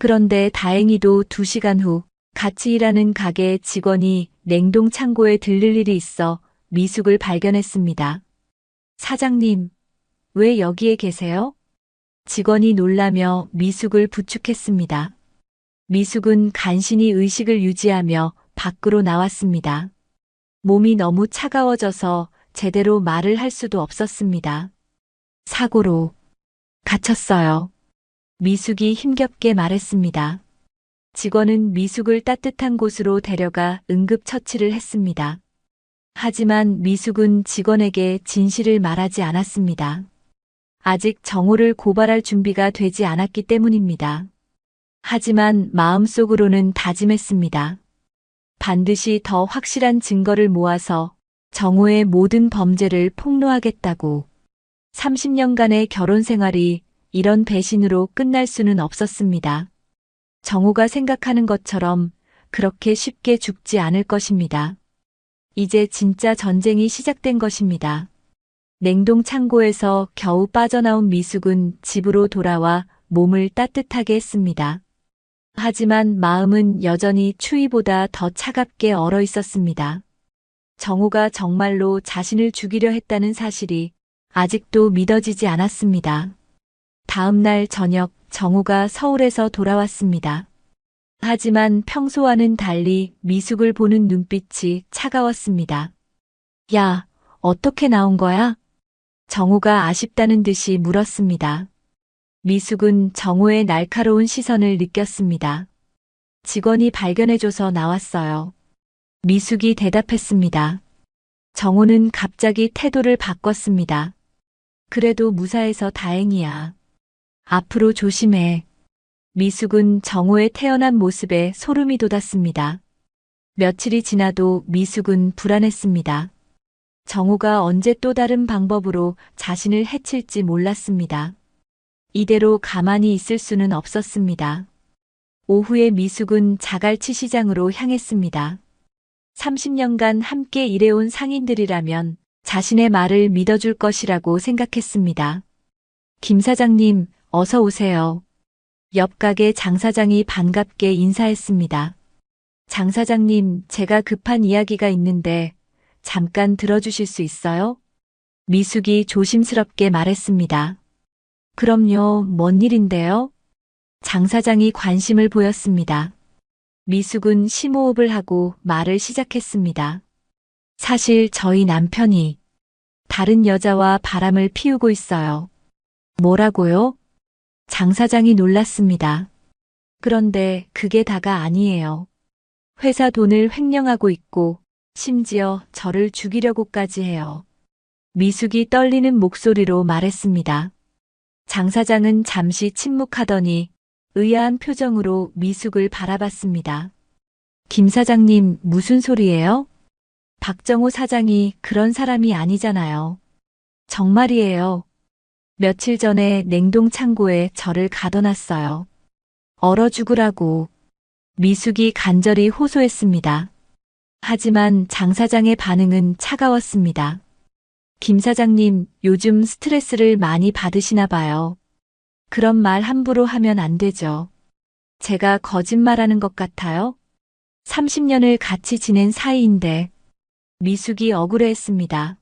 그런데 다행히도 2시간 후 같이 일하는 가게 직원이 냉동 창고에 들를 일이 있어 미숙을 발견했습니다. 사장님, 왜 여기에 계세요? 직원이 놀라며 미숙을 부축했습니다. 미숙은 간신히 의식을 유지하며 밖으로 나왔습니다. 몸이 너무 차가워져서 제대로 말을 할 수도 없었습니다. 사고로 갇혔어요. 미숙이 힘겹게 말했습니다. 직원은 미숙을 따뜻한 곳으로 데려가 응급처치를 했습니다. 하지만 미숙은 직원에게 진실을 말하지 않았습니다. 아직 정호를 고발할 준비가 되지 않았기 때문입니다. 하지만 마음속으로는 다짐했습니다. 반드시 더 확실한 증거를 모아서 정호의 모든 범죄를 폭로하겠다고. 30년간의 결혼 생활이 이런 배신으로 끝날 수는 없었습니다. 정호가 생각하는 것처럼 그렇게 쉽게 죽지 않을 것입니다. 이제 진짜 전쟁이 시작된 것입니다. 냉동 창고에서 겨우 빠져나온 미숙은 집으로 돌아와 몸을 따뜻하게 했습니다. 하지만 마음은 여전히 추위보다 더 차갑게 얼어 있었습니다. 정우가 정말로 자신을 죽이려 했다는 사실이 아직도 믿어지지 않았습니다. 다음 날 저녁 정우가 서울에서 돌아왔습니다. 하지만 평소와는 달리 미숙을 보는 눈빛이 차가웠습니다. 야, 어떻게 나온 거야? 정우가 아쉽다는 듯이 물었습니다. 미숙은 정우의 날카로운 시선을 느꼈습니다. 직원이 발견해줘서 나왔어요. 미숙이 대답했습니다. 정우는 갑자기 태도를 바꿨습니다. 그래도 무사해서 다행이야. 앞으로 조심해. 미숙은 정우의 태어난 모습에 소름이 돋았습니다. 며칠이 지나도 미숙은 불안했습니다. 정우가 언제 또 다른 방법으로 자신을 해칠지 몰랐습니다. 이대로 가만히 있을 수는 없었습니다. 오후에 미숙은 자갈치 시장으로 향했습니다. 30년간 함께 일해온 상인들이라면 자신의 말을 믿어줄 것이라고 생각했습니다. 김 사장님, 어서 오세요. 옆 가게 장 사장이 반갑게 인사했습니다. 장 사장님, 제가 급한 이야기가 있는데 잠깐 들어주실 수 있어요? 미숙이 조심스럽게 말했습니다. 그럼요, 뭔 일인데요? 장 사장이 관심을 보였습니다. 미숙은 심호흡을 하고 말을 시작했습니다. 사실 저희 남편이 다른 여자와 바람을 피우고 있어요. 뭐라고요? 장 사장이 놀랐습니다. 그런데 그게 다가 아니에요. 회사 돈을 횡령하고 있고 심지어 저를 죽이려고까지 해요. 미숙이 떨리는 목소리로 말했습니다. 장 사장은 잠시 침묵하더니 의아한 표정으로 미숙을 바라봤습니다. 김 사장님, 무슨 소리예요? 박정호 사장이 그런 사람이 아니잖아요. 정말이에요. 며칠 전에 냉동 창고에 저를 가둬놨어요. 얼어 죽으라고. 미숙이 간절히 호소했습니다. 하지만 장 사장의 반응은 차가웠습니다. 김 사장님, 요즘 스트레스를 많이 받으시나 봐요. 그런 말 함부로 하면 안 되죠. 제가 거짓말하는 것 같아요? 30년을 같이 지낸 사이인데. 미숙이 억울해했습니다.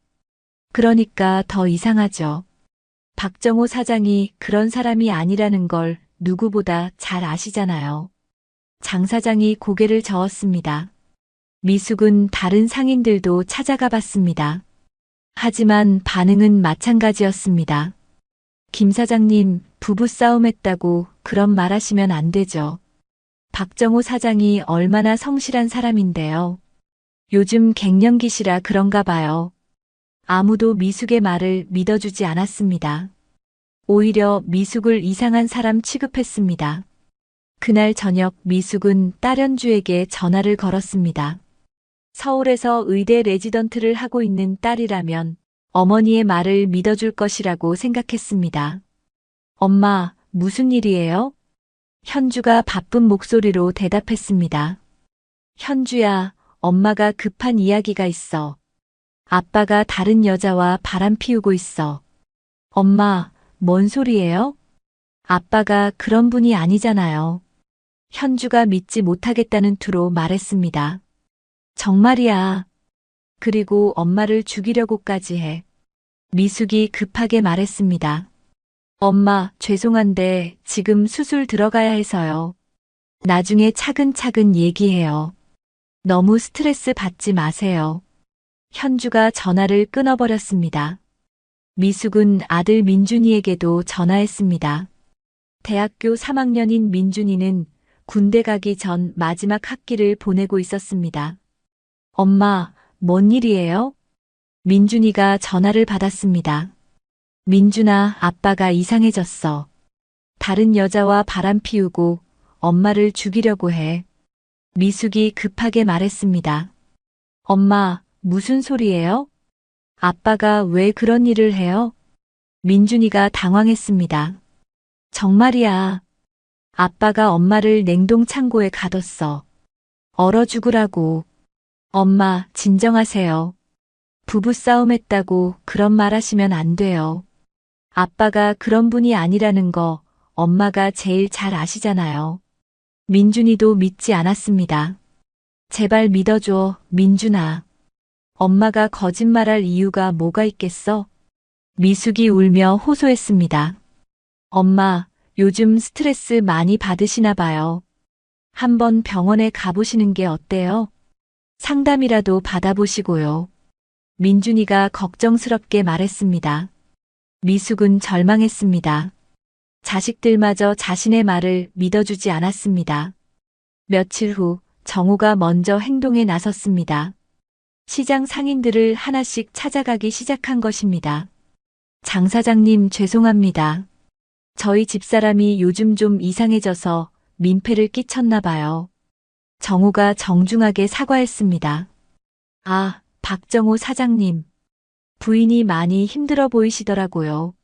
그러니까 더 이상하죠. 박정호 사장이 그런 사람이 아니라는 걸 누구보다 잘 아시잖아요. 장 사장이 고개를 저었습니다. 미숙은 다른 상인들도 찾아가 봤습니다. 하지만 반응은 마찬가지였습니다. 김 사장님, 부부싸움 했다고 그런 말 하시면 안 되죠. 박정호 사장이 얼마나 성실한 사람인데요. 요즘 갱년기시라 그런가 봐요. 아무도 미숙의 말을 믿어주지 않았습니다. 오히려 미숙을 이상한 사람 취급했습니다. 그날 저녁 미숙은 딸연주에게 전화를 걸었습니다. 서울에서 의대 레지던트를 하고 있는 딸이라면 어머니의 말을 믿어줄 것이라고 생각했습니다. 엄마, 무슨 일이에요? 현주가 바쁜 목소리로 대답했습니다. 현주야, 엄마가 급한 이야기가 있어. 아빠가 다른 여자와 바람 피우고 있어. 엄마, 뭔 소리예요? 아빠가 그런 분이 아니잖아요. 현주가 믿지 못하겠다는 투로 말했습니다. 정말이야. 그리고 엄마를 죽이려고까지 해. 미숙이 급하게 말했습니다. 엄마, 죄송한데 지금 수술 들어가야 해서요. 나중에 차근차근 얘기해요. 너무 스트레스 받지 마세요. 현주가 전화를 끊어버렸습니다. 미숙은 아들 민준이에게도 전화했습니다. 대학교 3학년인 민준이는 군대 가기 전 마지막 학기를 보내고 있었습니다. 엄마, 뭔 일이에요? 민준이가 전화를 받았습니다. 민준아, 아빠가 이상해졌어. 다른 여자와 바람 피우고 엄마를 죽이려고 해. 미숙이 급하게 말했습니다. 엄마, 무슨 소리예요? 아빠가 왜 그런 일을 해요? 민준이가 당황했습니다. 정말이야. 아빠가 엄마를 냉동 창고에 가뒀어. 얼어 죽으라고. 엄마, 진정하세요. 부부싸움 했다고 그런 말 하시면 안 돼요. 아빠가 그런 분이 아니라는 거 엄마가 제일 잘 아시잖아요. 민준이도 믿지 않았습니다. 제발 믿어줘, 민준아. 엄마가 거짓말할 이유가 뭐가 있겠어? 미숙이 울며 호소했습니다. 엄마, 요즘 스트레스 많이 받으시나 봐요. 한번 병원에 가보시는 게 어때요? 상담이라도 받아보시고요. 민준이가 걱정스럽게 말했습니다. 미숙은 절망했습니다. 자식들마저 자신의 말을 믿어주지 않았습니다. 며칠 후 정우가 먼저 행동에 나섰습니다. 시장 상인들을 하나씩 찾아가기 시작한 것입니다. 장 사장님 죄송합니다. 저희 집사람이 요즘 좀 이상해져서 민폐를 끼쳤나 봐요. 정우가 정중하게 사과했습니다. 아, 박정호 사장님. 부인이 많이 힘들어 보이시더라고요.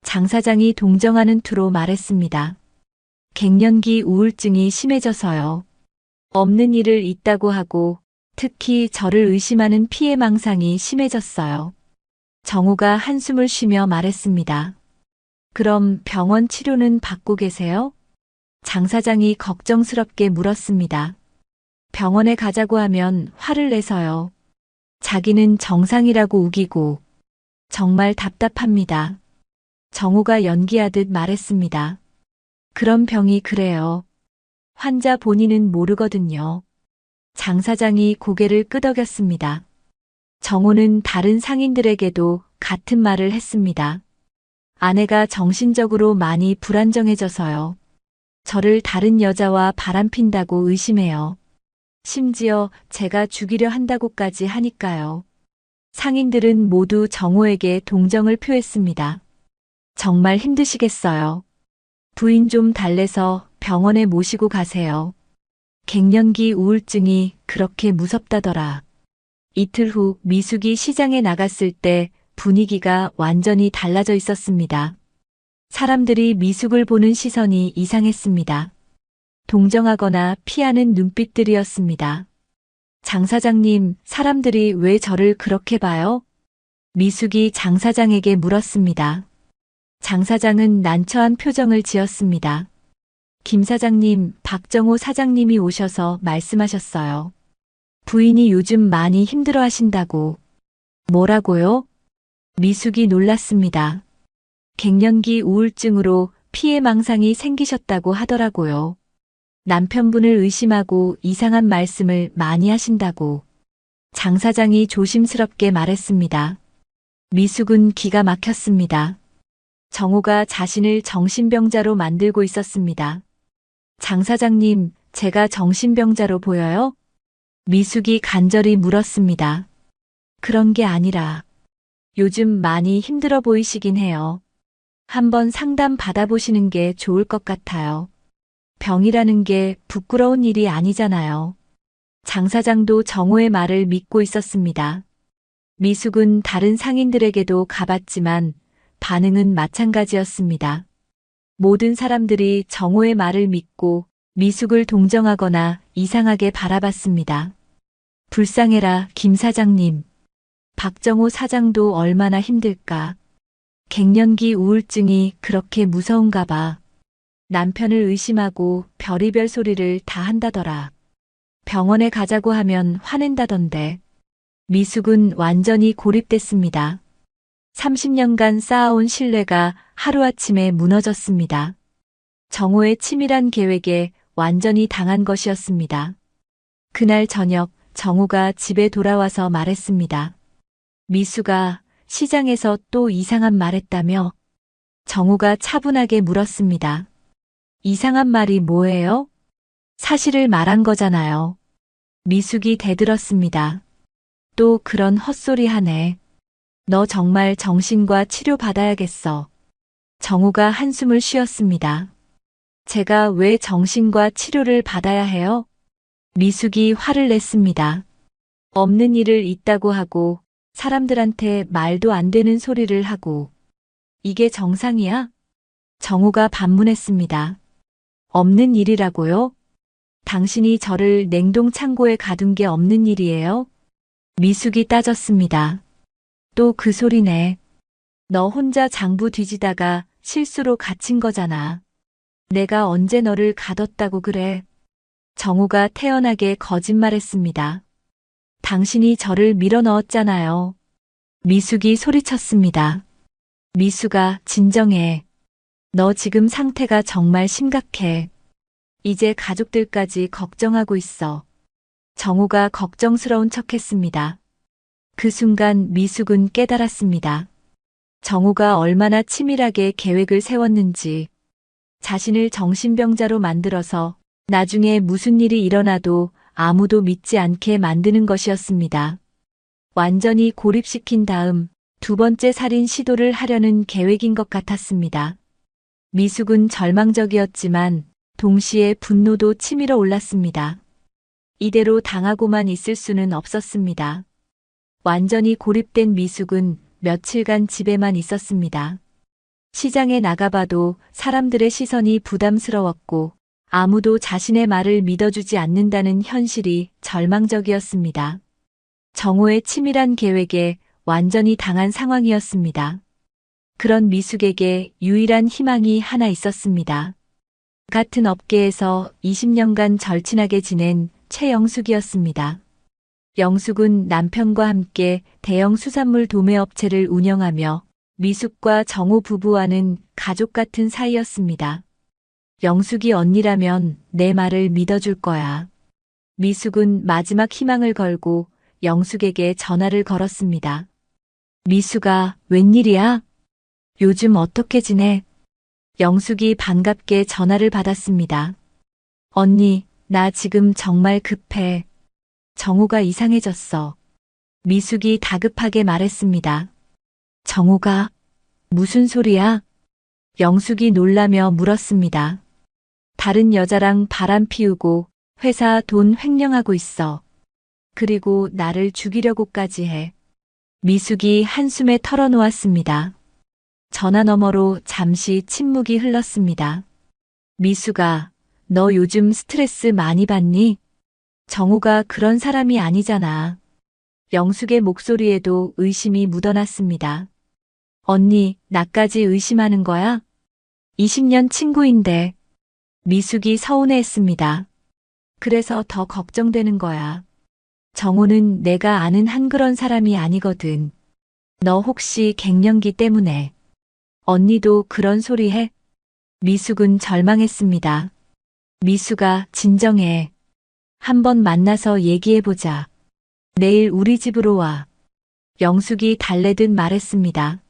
장 사장이 동정하는 투로 말했습니다. 갱년기 우울증이 심해져서요. 없는 일을 있다고 하고 특히 저를 의심하는 피해망상이 심해졌어요. 정우가 한숨을 쉬며 말했습니다. 그럼 병원 치료는 받고 계세요? 장 사장이 걱정스럽게 물었습니다. 병원에 가자고 하면 화를 내서요. 자기는 정상이라고 우기고 정말 답답합니다. 정우가 연기하듯 말했습니다. 그런 병이 그래요. 환자 본인은 모르거든요. 장 사장이 고개를 끄덕였습니다. 정우는 다른 상인들에게도 같은 말을 했습니다. 아내가 정신적으로 많이 불안정해져서요. 저를 다른 여자와 바람핀다고 의심해요. 심지어 제가 죽이려 한다고까지 하니까요. 상인들은 모두 정우에게 동정을 표했습니다. 정말 힘드시겠어요. 부인 좀 달래서 병원에 모시고 가세요. 갱년기 우울증이 그렇게 무섭다더라. 이틀 후 미숙이 시장에 나갔을 때 분위기가 완전히 달라져 있었습니다. 사람들이 미숙을 보는 시선이 이상했습니다. 동정하거나 피하는 눈빛들이었습니다. 장 사장님, 사람들이 왜 저를 그렇게 봐요? 미숙이 장 사장에게 물었습니다. 장 사장은 난처한 표정을 지었습니다. 김 사장님, 박정호 사장님이 오셔서 말씀하셨어요. 부인이 요즘 많이 힘들어 하신다고. 뭐라고요? 미숙이 놀랐습니다. 갱년기 우울증으로 피해망상이 생기셨다고 하더라고요. 남편분을 의심하고 이상한 말씀을 많이 하신다고. 장 사장이 조심스럽게 말했습니다. 미숙은 기가 막혔습니다. 정우가 자신을 정신병자로 만들고 있었습니다. 장 사장님, 제가 정신병자로 보여요? 미숙이 간절히 물었습니다. 그런 게 아니라 요즘 많이 힘들어 보이시긴 해요. 한번 상담 받아보시는 게 좋을 것 같아요. 병이라는 게 부끄러운 일이 아니잖아요. 장 사장도 정우의 말을 믿고 있었습니다. 미숙은 다른 상인들에게도 가봤지만 반응은 마찬가지였습니다. 모든 사람들이 정우의 말을 믿고 미숙을 동정하거나 이상하게 바라봤습니다. 불쌍해라, 김 사장님. 박정호 사장도 얼마나 힘들까. 갱년기 우울증이 그렇게 무서운가 봐. 남편을 의심하고 별의별 소리를 다 한다더라. 병원에 가자고 하면 화낸다던데. 미숙은 완전히 고립됐습니다. 30년간 쌓아온 신뢰가 하루아침에 무너졌습니다. 정호의 치밀한 계획에 완전히 당한 것이었습니다. 그날 저녁 정우가 집에 돌아와서 말했습니다. 미수가 시장에서 또 이상한 말 했다며? 정우가 차분하게 물었습니다. 이상한 말이 뭐예요? 사실을 말한 거잖아요. 미숙이 대들었습니다. 또 그런 헛소리 하네. 너 정말 정신과 치료 받아야겠어. 정우가 한숨을 쉬었습니다. 제가 왜 정신과 치료를 받아야 해요? 미숙이 화를 냈습니다. 없는 일을 있다고 하고 사람들한테 말도 안 되는 소리를 하고 이게 정상이야? 정우가 반문했습니다. 없는 일이라고요? 당신이 저를 냉동 창고에 가둔 게 없는 일이에요? 미숙이 따졌습니다. 또 그 소리네. 너 혼자 장부 뒤지다가 실수로 갇힌 거잖아. 내가 언제 너를 가뒀다고 그래. 정우가 태연하게 거짓말했습니다. 당신이 저를 밀어 넣었잖아요. 미숙이 소리쳤습니다. 미숙아, 진정해. 너 지금 상태가 정말 심각해. 이제 가족들까지 걱정하고 있어. 정우가 걱정스러운 척했습니다. 그 순간 미숙은 깨달았습니다. 정우가 얼마나 치밀하게 계획을 세웠는지, 자신을 정신병자로 만들어서 나중에 무슨 일이 일어나도 아무도 믿지 않게 만드는 것이었습니다. 완전히 고립시킨 다음 두 번째 살인 시도를 하려는 계획인 것 같았습니다. 미숙은 절망적이었지만 동시에 분노도 치밀어 올랐습니다. 이대로 당하고만 있을 수는 없었습니다. 완전히 고립된 미숙은 며칠간 집에만 있었습니다. 시장에 나가봐도 사람들의 시선이 부담스러웠고 아무도 자신의 말을 믿어주지 않는다는 현실이 절망적이었습니다. 정호의 치밀한 계획에 완전히 당한 상황이었습니다. 그런 미숙에게 유일한 희망이 하나 있었습니다. 같은 업계에서 20년간 절친하게 지낸 최영숙이었습니다. 영숙은 남편과 함께 대형 수산물 도매업체를 운영하며 미숙과 정호 부부와는 가족 같은 사이였습니다. 영숙이 언니라면 내 말을 믿어줄 거야. 미숙은 마지막 희망을 걸고 영숙에게 전화를 걸었습니다. 미숙아, 웬일이야? 요즘 어떻게 지내? 영숙이 반갑게 전화를 받았습니다. 언니, 나 지금 정말 급해. 정우가 이상해졌어. 미숙이 다급하게 말했습니다. 정우가? 무슨 소리야? 영숙이 놀라며 물었습니다. 다른 여자랑 바람 피우고 회사 돈 횡령하고 있어. 그리고 나를 죽이려고까지 해. 미숙이 한숨에 털어놓았습니다. 전화 너머로 잠시 침묵이 흘렀습니다. 미숙아, 너 요즘 스트레스 많이 받니? 정우가 그런 사람이 아니잖아. 영숙의 목소리에도 의심이 묻어났습니다. 언니, 나까지 의심하는 거야? 20년 친구인데. 미숙이 서운해했습니다. 그래서 더 걱정되는 거야. 정우는 내가 아는 한 그런 사람이 아니거든. 너 혹시 갱년기 때문에 언니도 그런 소리 해? 미숙은 절망했습니다. 미숙아, 진정해. 한번 만나서 얘기해보자. 내일 우리 집으로 와. 영숙이 달래듯 말했습니다.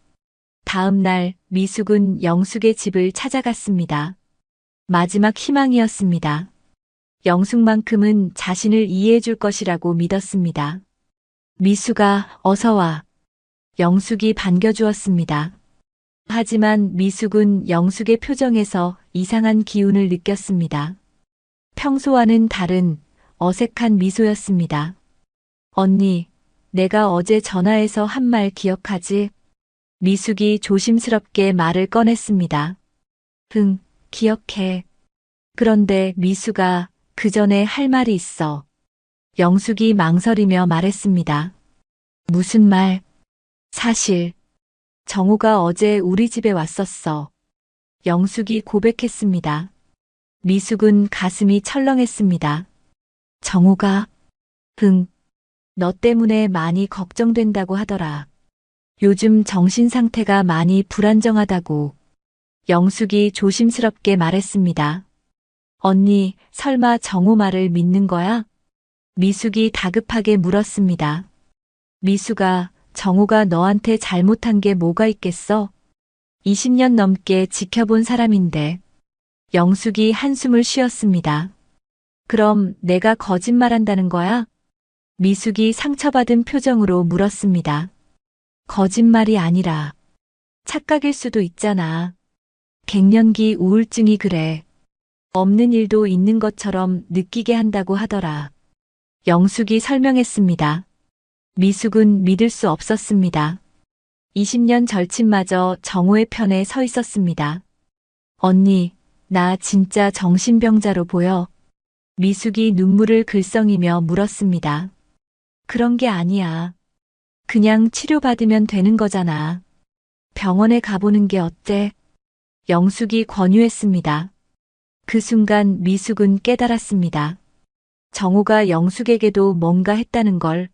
다음 날 미숙은 영숙의 집을 찾아갔습니다. 마지막 희망이었습니다. 영숙만큼은 자신을 이해해줄 것이라고 믿었습니다. 미숙아, 어서 와. 영숙이 반겨주었습니다. 하지만 미숙은 영숙의 표정에서 이상한 기운을 느꼈습니다. 평소와는 다른 어색한 미소였습니다. 언니, 내가 어제 전화해서 한 말 기억하지? 미숙이 조심스럽게 말을 꺼냈습니다. 응, 기억해. 그런데 미숙아, 그 전에 할 말이 있어. 영숙이 망설이며 말했습니다. 무슨 말? 사실, 정우가 어제 우리 집에 왔었어. 영숙이 고백했습니다. 미숙은 가슴이 철렁했습니다. 정우가? 응. 너 때문에 많이 걱정된다고 하더라. 요즘 정신 상태가 많이 불안정하다고. 영숙이 조심스럽게 말했습니다. 언니, 설마 정우 말을 믿는 거야? 미숙이 다급하게 물었습니다. 미숙아, 정우가 너한테 잘못한 게 뭐가 있겠어? 20년 넘게 지켜본 사람인데. 영숙이 한숨을 쉬었습니다. 그럼 내가 거짓말한다는 거야? 미숙이 상처받은 표정으로 물었습니다. 거짓말이 아니라 착각일 수도 있잖아. 갱년기 우울증이 그래. 없는 일도 있는 것처럼 느끼게 한다고 하더라. 영숙이 설명했습니다. 미숙은 믿을 수 없었습니다. 20년 절친마저 정우의 편에 서 있었습니다. 언니, 나 진짜 정신병자로 보여? 미숙이 눈물을 글썽이며 물었습니다. 그런 게 아니야. 그냥 치료받으면 되는 거잖아. 병원에 가보는 게 어때? 영숙이 권유했습니다. 그 순간 미숙은 깨달았습니다. 정우가 영숙에게도 뭔가 했다는 걸.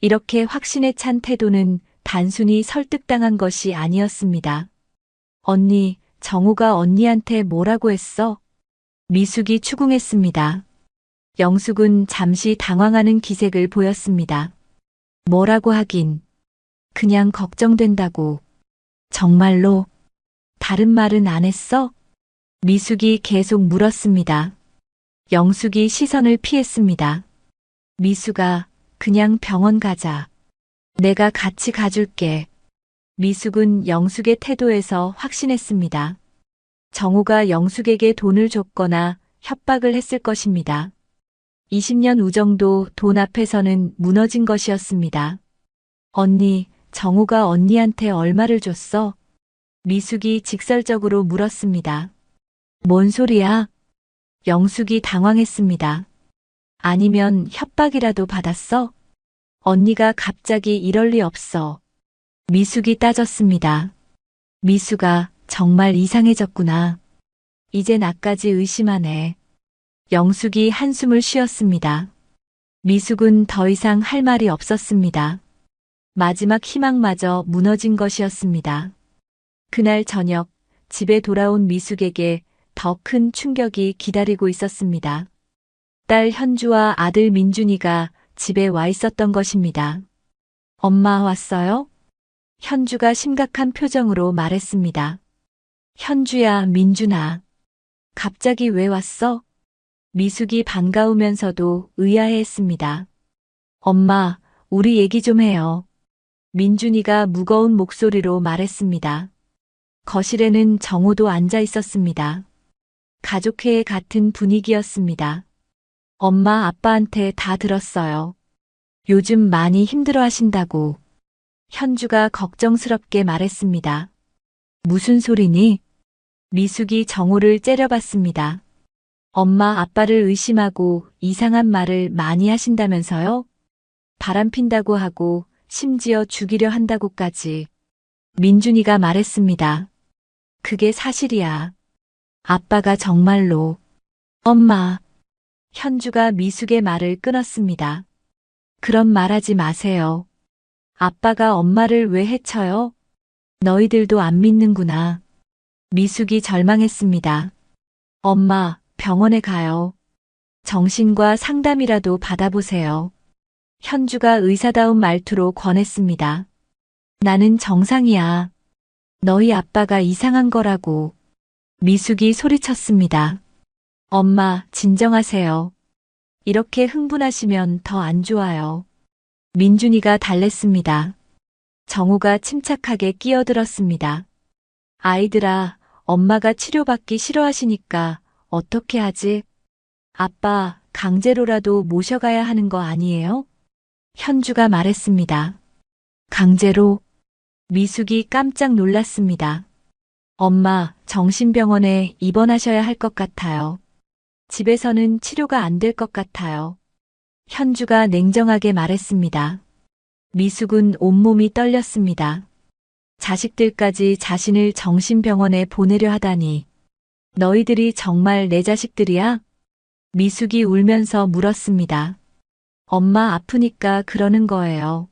이렇게 확신에 찬 태도는 단순히 설득당한 것이 아니었습니다. 언니, 정우가 언니한테 뭐라고 했어? 미숙이 추궁했습니다. 영숙은 잠시 당황하는 기색을 보였습니다. 뭐라고 하긴. 그냥 걱정된다고. 정말로? 다른 말은 안 했어? 미숙이 계속 물었습니다. 영숙이 시선을 피했습니다. 미숙아, 그냥 병원 가자. 내가 같이 가줄게. 미숙은 영숙의 태도에서 확신했습니다. 정우가 영숙에게 돈을 줬거나 협박을 했을 것입니다. 20년 우정도 돈 앞에서는 무너진 것이었습니다. 언니, 정우가 언니한테 얼마를 줬어? 미숙이 직설적으로 물었습니다. 뭔 소리야? 영숙이 당황했습니다. 아니면 협박이라도 받았어? 언니가 갑자기 이럴 리 없어. 미숙이 따졌습니다. 미숙아, 정말 이상해졌구나. 이제 나까지 의심하네. 영숙이 한숨을 쉬었습니다. 미숙은 더 이상 할 말이 없었습니다. 마지막 희망마저 무너진 것이었습니다. 그날 저녁, 집에 돌아온 미숙에게 더 큰 충격이 기다리고 있었습니다. 딸 현주와 아들 민준이가 집에 와 있었던 것입니다. 엄마 왔어요? 현주가 심각한 표정으로 말했습니다. 현주야, 민준아. 갑자기 왜 왔어? 미숙이 반가우면서도 의아해했습니다. 엄마, 우리 얘기 좀 해요. 민준이가 무거운 목소리로 말했습니다. 거실에는 정우도 앉아 있었습니다. 가족회의 같은 분위기였습니다. 엄마, 아빠한테 다 들었어요. 요즘 많이 힘들어 하신다고. 현주가 걱정스럽게 말했습니다. 무슨 소리니? 미숙이 정우를 째려봤습니다. 엄마, 아빠를 의심하고 이상한 말을 많이 하신다면서요? 바람핀다고 하고 심지어 죽이려 한다고까지. 민준이가 말했습니다. 그게 사실이야. 아빠가 정말로. 엄마. 현주가 미숙의 말을 끊었습니다. 그런 말하지 마세요. 아빠가 엄마를 왜 해쳐요? 너희들도 안 믿는구나. 미숙이 절망했습니다. 엄마, 병원에 가요. 정신과 상담이라도 받아보세요. 현주가 의사다운 말투로 권했습니다. 나는 정상이야. 너희 아빠가 이상한 거라고. 미숙이 소리쳤습니다. 엄마, 진정하세요. 이렇게 흥분하시면 더 안 좋아요. 민준이가 달랬습니다. 정우가 침착하게 끼어들었습니다. 아이들아, 엄마가 치료받기 싫어하시니까 어떻게 하지? 아빠, 강제로라도 모셔가야 하는 거 아니에요? 현주가 말했습니다. 강제로? 미숙이 깜짝 놀랐습니다. 엄마, 정신병원에 입원하셔야 할 것 같아요. 집에서는 치료가 안 될 것 같아요. 현주가 냉정하게 말했습니다. 미숙은 온몸이 떨렸습니다. 자식들까지 자신을 정신병원에 보내려 하다니. 너희들이 정말 내 자식들이야? 미숙이 울면서 물었습니다. 엄마, 아프니까 그러는 거예요.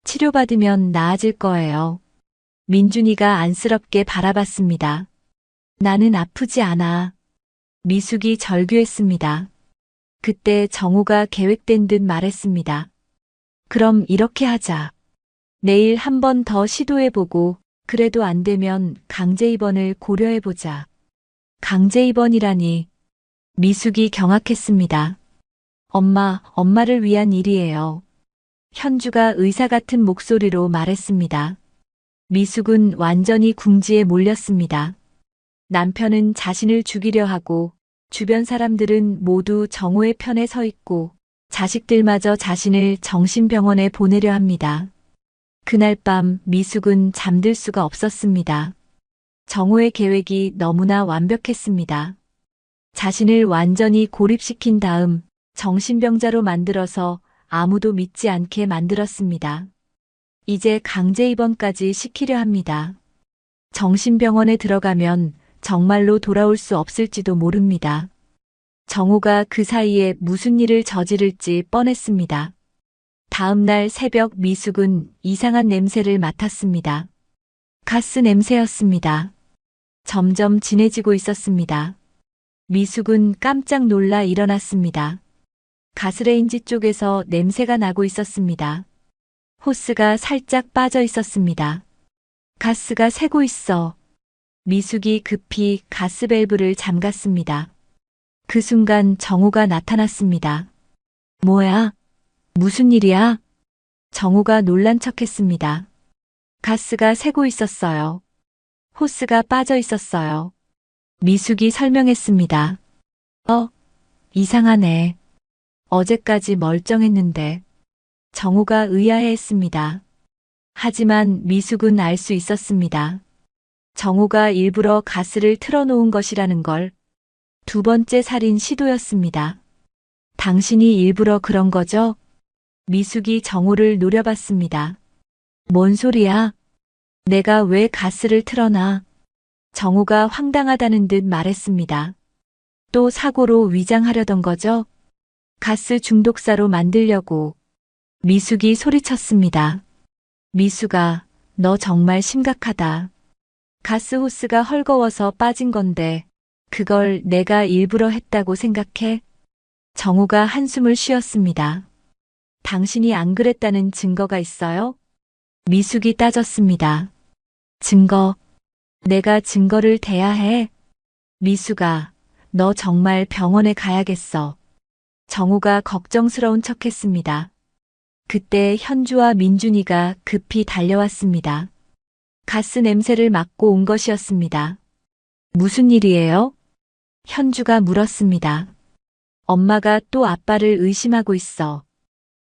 치료받으면 나아질 거예요. 민준이가 안쓰럽게 바라봤습니다. 나는 아프지 않아. 미숙이 절규했습니다. 그때 정우가 계획된 듯 말했습니다. 그럼 이렇게 하자. 내일 한 번 더 시도해보고 그래도 안 되면 강제 입원을 고려해보자. 강제 입원이라니. 미숙이 경악했습니다. 엄마를 위한 일이에요. 현주가 의사 같은 목소리로 말했습니다. 미숙은 완전히 궁지에 몰렸습니다. 남편은 자신을 죽이려 하고 주변 사람들은 모두 정우의 편에 서 있고 자식들마저 자신을 정신병원에 보내려 합니다. 그날 밤 미숙은 잠들 수가 없었습니다. 정우의 계획이 너무나 완벽했습니다. 자신을 완전히 고립시킨 다음 정신병자로 만들어서 아무도 믿지 않게 만들었습니다. 이제 강제 입원까지 시키려 합니다. 정신병원에 들어가면 정말로 돌아올 수 없을지도 모릅니다. 정우가 그 사이에 무슨 일을 저지를지 뻔했습니다. 다음 날 새벽 미숙은 이상한 냄새를 맡았습니다. 가스 냄새였습니다. 점점 진해지고 있었습니다. 미숙은 깜짝 놀라 일어났습니다. 가스레인지 쪽에서 냄새가 나고 있었습니다. 호스가 살짝 빠져 있었습니다. 가스가 새고 있어. 미숙이 급히 가스 밸브를 잠갔습니다. 그 순간 정우가 나타났습니다. 뭐야? 무슨 일이야? 정우가 놀란 척했습니다. 가스가 새고 있었어요. 호스가 빠져 있었어요. 미숙이 설명했습니다. 이상하네. 어제까지 멀쩡했는데. 정우가 의아해했습니다. 하지만 미숙은 알 수 있었습니다. 정우가 일부러 가스를 틀어놓은 것이라는 걸. 두 번째 살인 시도였습니다. 당신이 일부러 그런 거죠? 미숙이 정우를 노려봤습니다. 뭔 소리야? 내가 왜 가스를 틀어놔? 정우가 황당하다는 듯 말했습니다. 또 사고로 위장하려던 거죠? 가스 중독사로 만들려고. 미숙이 소리쳤습니다. 미숙아, 너 정말 심각하다. 가스 호스가 헐거워서 빠진 건데 그걸 내가 일부러 했다고 생각해? 정우가 한숨을 쉬었습니다. 당신이 안 그랬다는 증거가 있어요? 미숙이 따졌습니다. 증거? 내가 증거를 대야 해? 미숙아, 너 정말 병원에 가야겠어. 정우가 걱정스러운 척했습니다. 그때 현주와 민준이가 급히 달려왔습니다. 가스 냄새를 맡고 온 것이었습니다. 무슨 일이에요? 현주가 물었습니다. 엄마가 또 아빠를 의심하고 있어.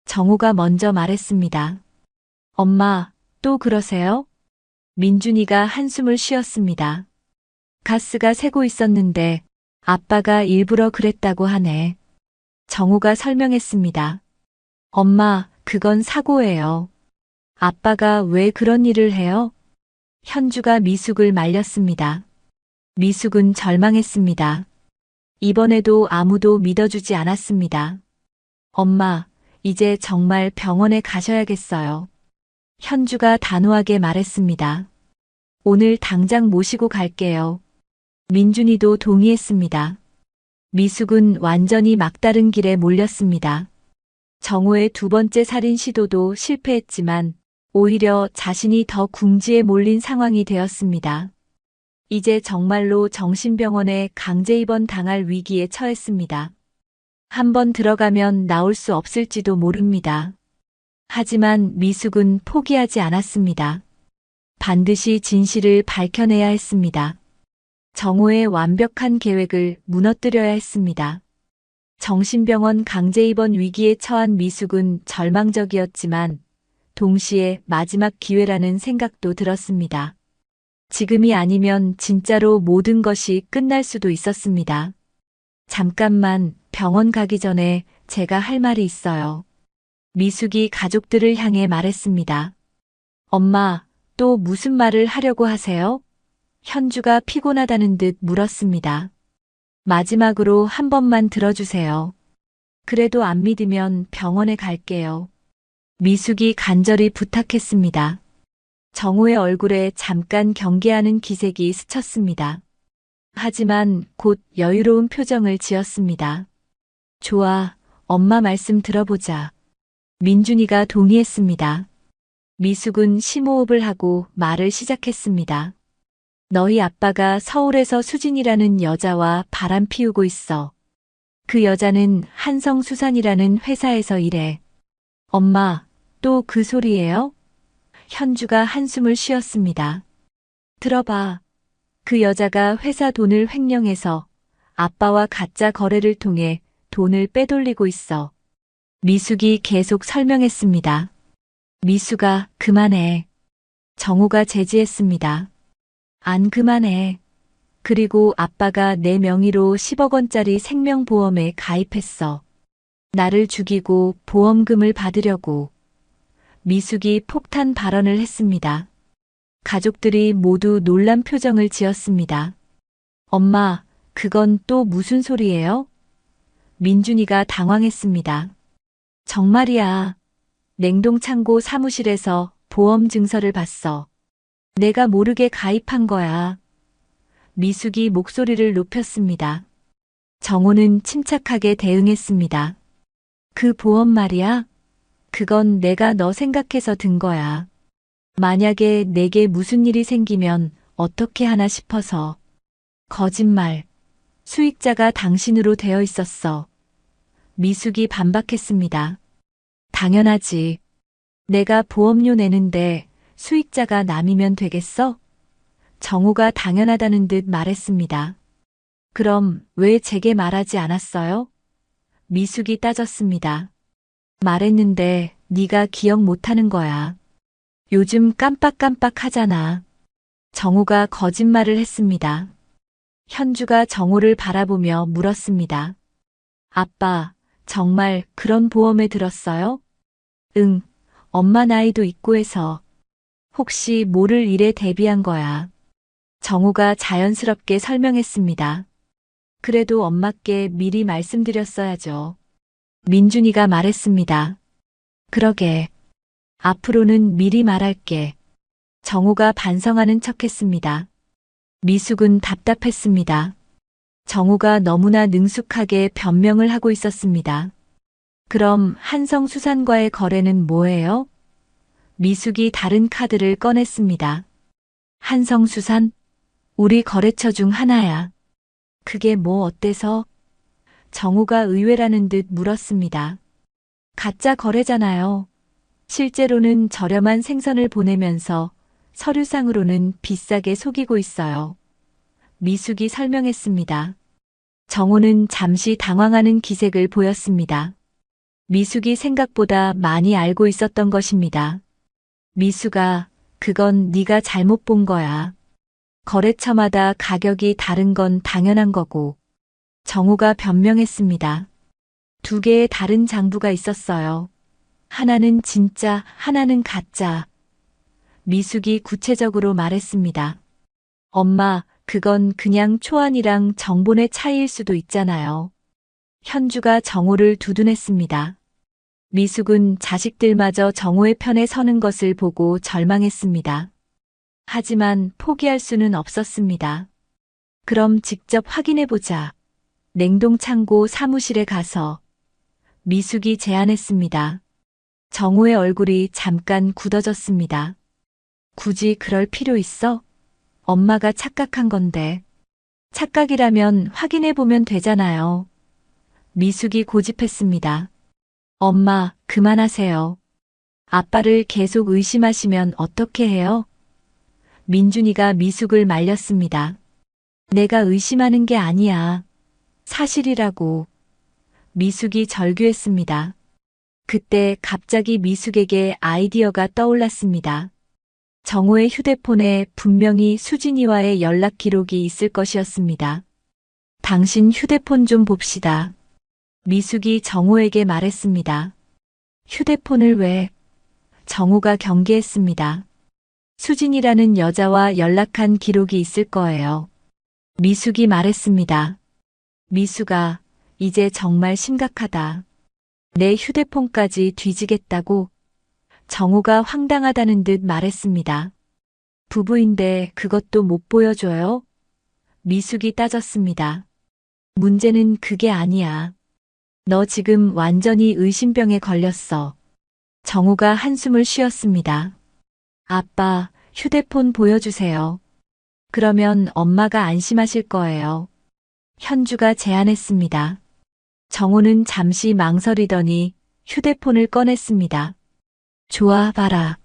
정우가 먼저 말했습니다. 엄마, 또 그러세요? 민준이가 한숨을 쉬었습니다. 가스가 새고 있었는데 아빠가 일부러 그랬다고 하네. 정우가 설명했습니다. 엄마, 그건 사고예요. 아빠가 왜 그런 일을 해요? 현주가 미숙을 말렸습니다. 미숙은 절망했습니다. 이번에도 아무도 믿어주지 않았습니다. 엄마, 이제 정말 병원에 가셔야겠어요. 현주가 단호하게 말했습니다. 오늘 당장 모시고 갈게요. 민준이도 동의했습니다. 미숙은 완전히 막다른 길에 몰렸습니다. 정우의 두 번째 살인 시도도 실패했지만 오히려 자신이 더 궁지에 몰린 상황이 되었습니다. 이제 정말로 정신병원에 강제 입원 당할 위기에 처했습니다. 한번 들어가면 나올 수 없을지도 모릅니다. 하지만 미숙은 포기하지 않았습니다. 반드시 진실을 밝혀내야 했습니다. 정우의 완벽한 계획을 무너뜨려야 했습니다. 정신병원 강제 입원 위기에 처한 미숙은 절망적이었지만 동시에 마지막 기회라는 생각도 들었습니다. 지금이 아니면 진짜로 모든 것이 끝날 수도 있었습니다. 잠깐만, 병원 가기 전에 제가 할 말이 있어요. 미숙이 가족들을 향해 말했습니다. 엄마, 또 무슨 말을 하려고 하세요? 현주가 피곤하다는 듯 물었습니다. 마지막으로 한 번만 들어주세요. 그래도 안 믿으면 병원에 갈게요. 미숙이 간절히 부탁했습니다. 정우의 얼굴에 잠깐 경계하는 기색이 스쳤습니다. 하지만 곧 여유로운 표정을 지었습니다. 좋아, 엄마 말씀 들어보자. 민준이가 동의했습니다. 미숙은 심호흡을 하고 말을 시작했습니다. 너희 아빠가 서울에서 수진이라는 여자와 바람 피우고 있어. 그 여자는 한성수산이라는 회사에서 일해. 엄마, 또 그 소리예요? 현주가 한숨을 쉬었습니다. 들어봐. 그 여자가 회사 돈을 횡령해서 아빠와 가짜 거래를 통해 돈을 빼돌리고 있어. 미숙이 계속 설명했습니다. 미숙아, 그만해. 정우가 제지했습니다. 안 그만해. 그리고 아빠가 내 명의로 10억 원짜리 생명보험에 가입했어. 나를 죽이고 보험금을 받으려고. 미숙이 폭탄 발언을 했습니다. 가족들이 모두 놀란 표정을 지었습니다. 엄마, 그건 또 무슨 소리예요? 민준이가 당황했습니다. 정말이야. 냉동창고 사무실에서 보험 증서를 봤어. 내가 모르게 가입한 거야. 미숙이 목소리를 높였습니다. 정호는 침착하게 대응했습니다. 그 보험 말이야? 그건 내가 너 생각해서 든 거야. 만약에 내게 무슨 일이 생기면 어떻게 하나 싶어서. 거짓말. 수익자가 당신으로 되어 있었어. 미숙이 반박했습니다. 당연하지. 내가 보험료 내는데 수익자가 남이면 되겠어? 정호가 당연하다는 듯 말했습니다. 그럼 왜 제게 말하지 않았어요? 미숙이 따졌습니다. 말했는데 네가 기억 못하는 거야. 요즘 깜빡깜빡 하잖아. 정호가 거짓말을 했습니다. 현주가 정호를 바라보며 물었습니다. 아빠, 정말 그런 보험에 들었어요? 응, 엄마 나이도 있고 해서. 혹시 모를 일에 대비한 거야. 정호가 자연스럽게 설명했습니다. 그래도 엄마께 미리 말씀드렸어야죠. 민준이가 말했습니다. 그러게. 앞으로는 미리 말할게. 정호가 반성하는 척했습니다. 미숙은 답답했습니다. 정호가 너무나 능숙하게 변명을 하고 있었습니다. 그럼 한성수산과의 거래는 뭐예요? 미숙이 다른 카드를 꺼냈습니다. 한성수산? 우리 거래처 중 하나야. 그게 뭐 어때서? 정호가 의외라는 듯 물었습니다. 가짜 거래잖아요. 실제로는 저렴한 생선을 보내면서 서류상으로는 비싸게 속이고 있어요. 미숙이 설명했습니다. 정호는 잠시 당황하는 기색을 보였습니다. 미숙이 생각보다 많이 알고 있었던 것입니다. 미숙아, 그건 네가 잘못 본 거야. 거래처마다 가격이 다른 건 당연한 거고. 정호가 변명했습니다. 두 개의 다른 장부가 있었어요. 하나는 진짜, 하나는 가짜. 미숙이 구체적으로 말했습니다. 엄마, 그건 그냥 초안이랑 정본의 차이일 수도 있잖아요. 현주가 정호를 두둔했습니다. 미숙은 자식들마저 정호의 편에 서는 것을 보고 절망했습니다. 하지만 포기할 수는 없었습니다. 그럼 직접 확인해보자. 냉동창고 사무실에 가서 미숙이 제안했습니다. 정호의 얼굴이 잠깐 굳어졌습니다. 굳이 그럴 필요 있어? 엄마가 착각한 건데. 착각이라면 확인해보면 되잖아요. 미숙이 고집했습니다. 엄마, 그만하세요. 아빠를 계속 의심하시면 어떻게 해요? 민준이가 미숙을 말렸습니다. 내가 의심하는 게 아니야. 사실이라고. 미숙이 절규했습니다. 그때 갑자기 미숙에게 아이디어가 떠올랐습니다. 정호의 휴대폰에 분명히 수진이와의 연락 기록이 있을 것이었습니다. 당신 휴대폰 좀 봅시다. 미숙이 정호에게 말했습니다. 휴대폰을 왜? 정호가 경계했습니다. 수진이라는 여자와 연락한 기록이 있을 거예요. 미숙이 말했습니다. 미숙아, 이제 정말 심각하다. 내 휴대폰까지 뒤지겠다고? 정호가 황당하다는 듯 말했습니다. 부부인데 그것도 못 보여줘요? 미숙이 따졌습니다. 문제는 그게 아니야. 너 지금 완전히 의심병에 걸렸어. 정호가 한숨을 쉬었습니다. 아빠, 휴대폰 보여주세요. 그러면 엄마가 안심하실 거예요. 현주가 제안했습니다. 정호는 잠시 망설이더니 휴대폰을 꺼냈습니다. 좋아, 봐라.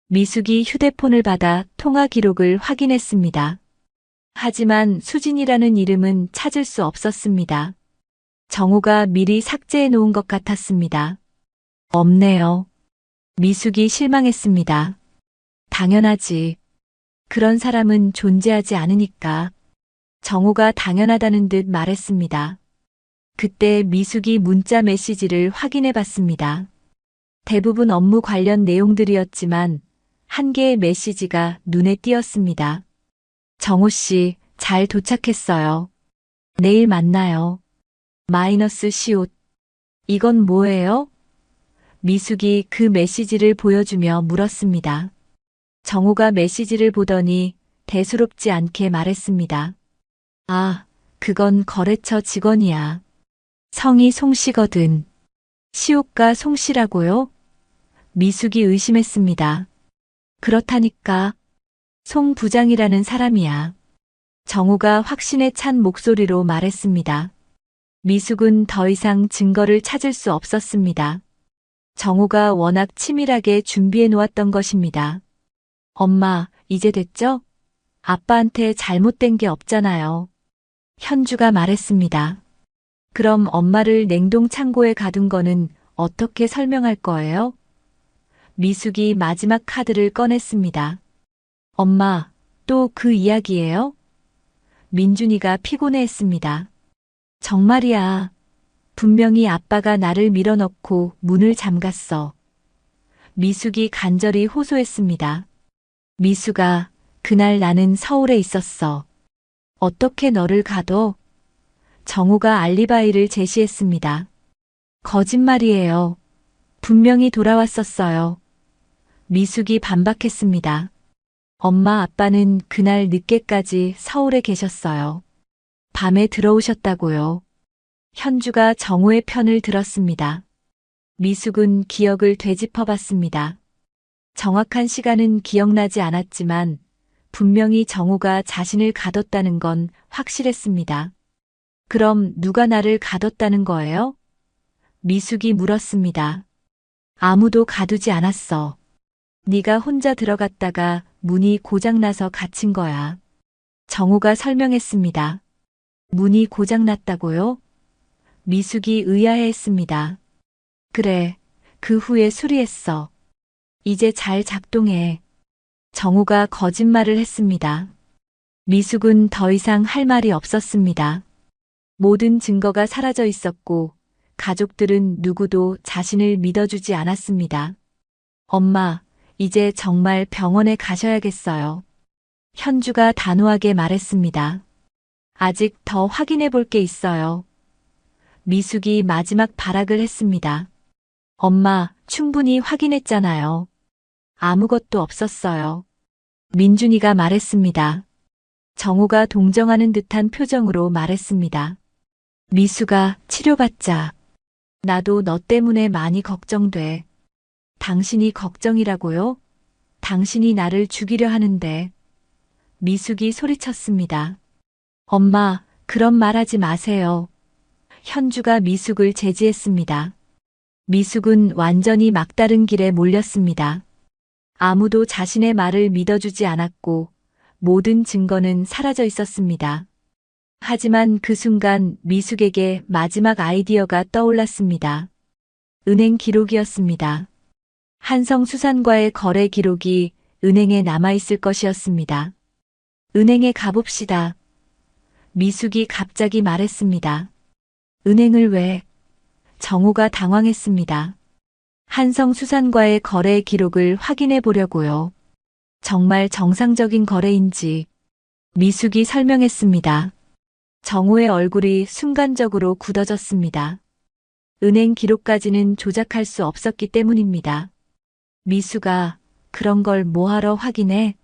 미숙이 휴대폰을 받아 통화 기록을 확인했습니다. 하지만 수진이라는 이름은 찾을 수 없었습니다. 정호가 미리 삭제해 놓은 것 같았습니다. 없네요. 미숙이 실망했습니다. 당연하지. 그런 사람은 존재하지 않으니까. 정호가 당연하다는 듯 말했습니다. 그때 미숙이 문자 메시지를 확인해 봤습니다. 대부분 업무 관련 내용들이었지만 한 개의 메시지가 눈에 띄었습니다. 정호 씨, 잘 도착했어요. 내일 만나요. -시옷. 이건 뭐예요? 미숙이 그 메시지를 보여주며 물었습니다. 정우가 메시지를 보더니 대수롭지 않게 말했습니다. 아, 그건 거래처 직원이야. 성이 송씨거든. 시옷가 송씨라고요? 미숙이 의심했습니다. 그렇다니까. 송 부장이라는 사람이야. 정우가 확신에 찬 목소리로 말했습니다. 미숙은 더 이상 증거를 찾을 수 없었습니다. 정우가 워낙 치밀하게 준비해 놓았던 것입니다. 엄마, 이제 됐죠? 아빠한테 잘못된 게 없잖아요. 현주가 말했습니다. 그럼 엄마를 냉동 창고에 가둔 거는 어떻게 설명할 거예요? 미숙이 마지막 카드를 꺼냈습니다. 엄마, 또 그 이야기예요? 민준이가 피곤해했습니다. 정말이야. 분명히 아빠가 나를 밀어넣고 문을 잠갔어. 미숙이 간절히 호소했습니다. 미숙아, 그날 나는 서울에 있었어. 어떻게 너를 가둬? 정우가 알리바이를 제시했습니다. 거짓말이에요. 분명히 돌아왔었어요. 미숙이 반박했습니다. 엄마 아빠는 그날 늦게까지 서울에 계셨어요. 밤에 들어오셨다고요. 현주가 정우의 편을 들었습니다. 미숙은 기억을 되짚어봤습니다. 정확한 시간은 기억나지 않았지만 분명히 정우가 자신을 가뒀다는 건 확실했습니다. 그럼 누가 나를 가뒀다는 거예요? 미숙이 물었습니다. 아무도 가두지 않았어. 네가 혼자 들어갔다가 문이 고장나서 갇힌 거야. 정우가 설명했습니다. 문이 고장났다고요? 미숙이 의아해했습니다. 그래, 그 후에 수리했어. 이제 잘 작동해. 정우가 거짓말을 했습니다. 미숙은 더 이상 할 말이 없었습니다. 모든 증거가 사라져 있었고 가족들은 누구도 자신을 믿어주지 않았습니다. 엄마, 이제 정말 병원에 가셔야겠어요. 현주가 단호하게 말했습니다. 아직 더 확인해 볼 게 있어요. 미숙이 마지막 발악을 했습니다. 엄마, 충분히 확인했잖아요. 아무것도 없었어요. 민준이가 말했습니다. 정우가 동정하는 듯한 표정으로 말했습니다. 미숙아, 치료받자. 나도 너 때문에 많이 걱정돼. 당신이 걱정이라고요? 당신이 나를 죽이려 하는데. 미숙이 소리쳤습니다. 엄마, 그런 말 하지 마세요. 현주가 미숙을 제지했습니다. 미숙은 완전히 막다른 길에 몰렸습니다. 아무도 자신의 말을 믿어주지 않았고 모든 증거는 사라져 있었습니다. 하지만 그 순간 미숙에게 마지막 아이디어가 떠올랐습니다. 은행 기록이었습니다. 한성수산과의 거래 기록이 은행에 남아있을 것이었습니다. 은행에 가봅시다. 미숙이 갑자기 말했습니다. 은행을 왜? 정우가 당황했습니다. 한성수산과의 거래 기록을 확인해 보려고요. 정말 정상적인 거래인지. 미숙이 설명했습니다. 정우의 얼굴이 순간적으로 굳어졌습니다. 은행 기록까지는 조작할 수 없었기 때문입니다. 미숙아, 그런 걸 뭐하러 확인해?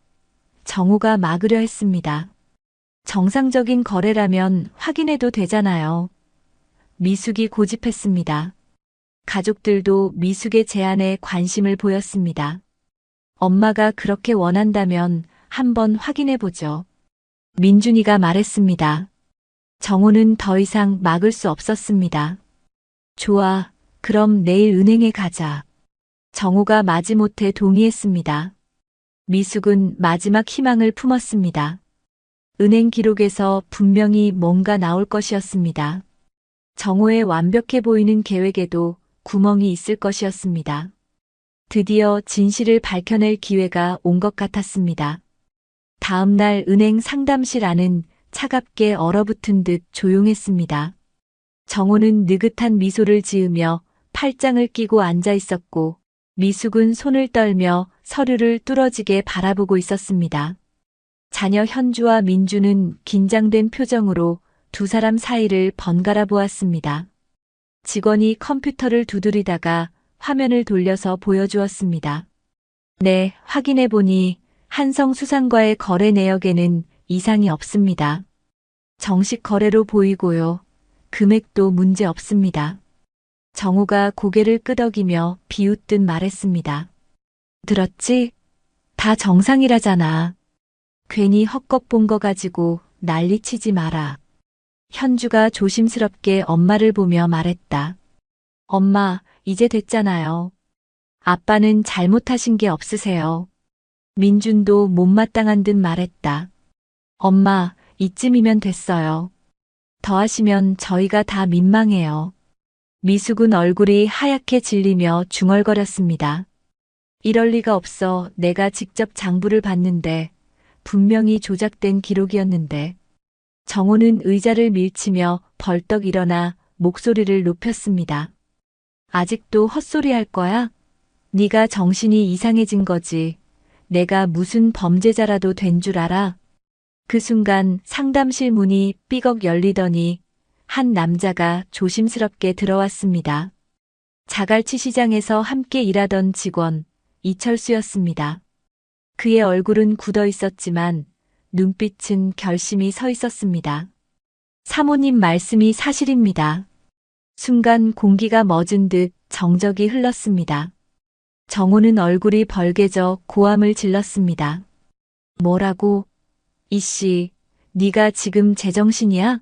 정우가 막으려 했습니다. 정상적인 거래라면 확인해도 되잖아요. 미숙이 고집했습니다. 가족들도 미숙의 제안에 관심을 보였습니다. 엄마가 그렇게 원한다면 한번 확인해보죠. 민준이가 말했습니다. 정우는 더 이상 막을 수 없었습니다. 좋아, 그럼 내일 은행에 가자. 정우가 마지못해 동의했습니다. 미숙은 마지막 희망을 품었습니다. 은행 기록에서 분명히 뭔가 나올 것이었습니다. 정우의 완벽해 보이는 계획에도 구멍이 있을 것이었습니다. 드디어 진실을 밝혀낼 기회가 온 것 같았습니다. 다음 날 은행 상담실 안은 차갑게 얼어붙은 듯 조용했습니다. 정우는 느긋한 미소를 지으며 팔짱을 끼고 앉아 있었고 미숙은 손을 떨며 서류를 뚫어지게 바라보고 있었습니다. 자녀 현주와 민주는 긴장된 표정으로 두 사람 사이를 번갈아 보았습니다. 직원이 컴퓨터를 두드리다가 화면을 돌려서 보여주었습니다. 네, 확인해보니 한성수산과의 거래 내역에는 이상이 없습니다. 정식 거래로 보이고요. 금액도 문제 없습니다. 정우가 고개를 끄덕이며 비웃듯 말했습니다. 들었지? 다 정상이라잖아. 괜히 헛것 본 거 가지고 난리치지 마라. 현주가 조심스럽게 엄마를 보며 말했다. 엄마, 이제 됐잖아요. 아빠는 잘못하신 게 없으세요. 민준도 못마땅한 듯 말했다. 엄마, 이쯤이면 됐어요. 더 하시면 저희가 다 민망해요. 미숙은 얼굴이 하얗게 질리며 중얼거렸습니다. 이럴 리가 없어. 내가 직접 장부를 봤는데 분명히 조작된 기록이었는데. 정호는 의자를 밀치며 벌떡 일어나 목소리를 높였습니다. 아직도 헛소리 할 거야? 네가 정신이 이상해진 거지. 내가 무슨 범죄자라도 된 줄 알아? 그 순간 상담실 문이 삐걱 열리더니 한 남자가 조심스럽게 들어왔습니다. 자갈치 시장에서 함께 일하던 직원 이철수였습니다. 그의 얼굴은 굳어 있었지만 눈빛은 결심이 서 있었습니다. 사모님 말씀이 사실입니다. 순간 공기가 멎은 듯 정적이 흘렀습니다. 정호는 얼굴이 벌개져 고함을 질렀습니다. 뭐라고? 이씨, 네가 지금 제정신이야?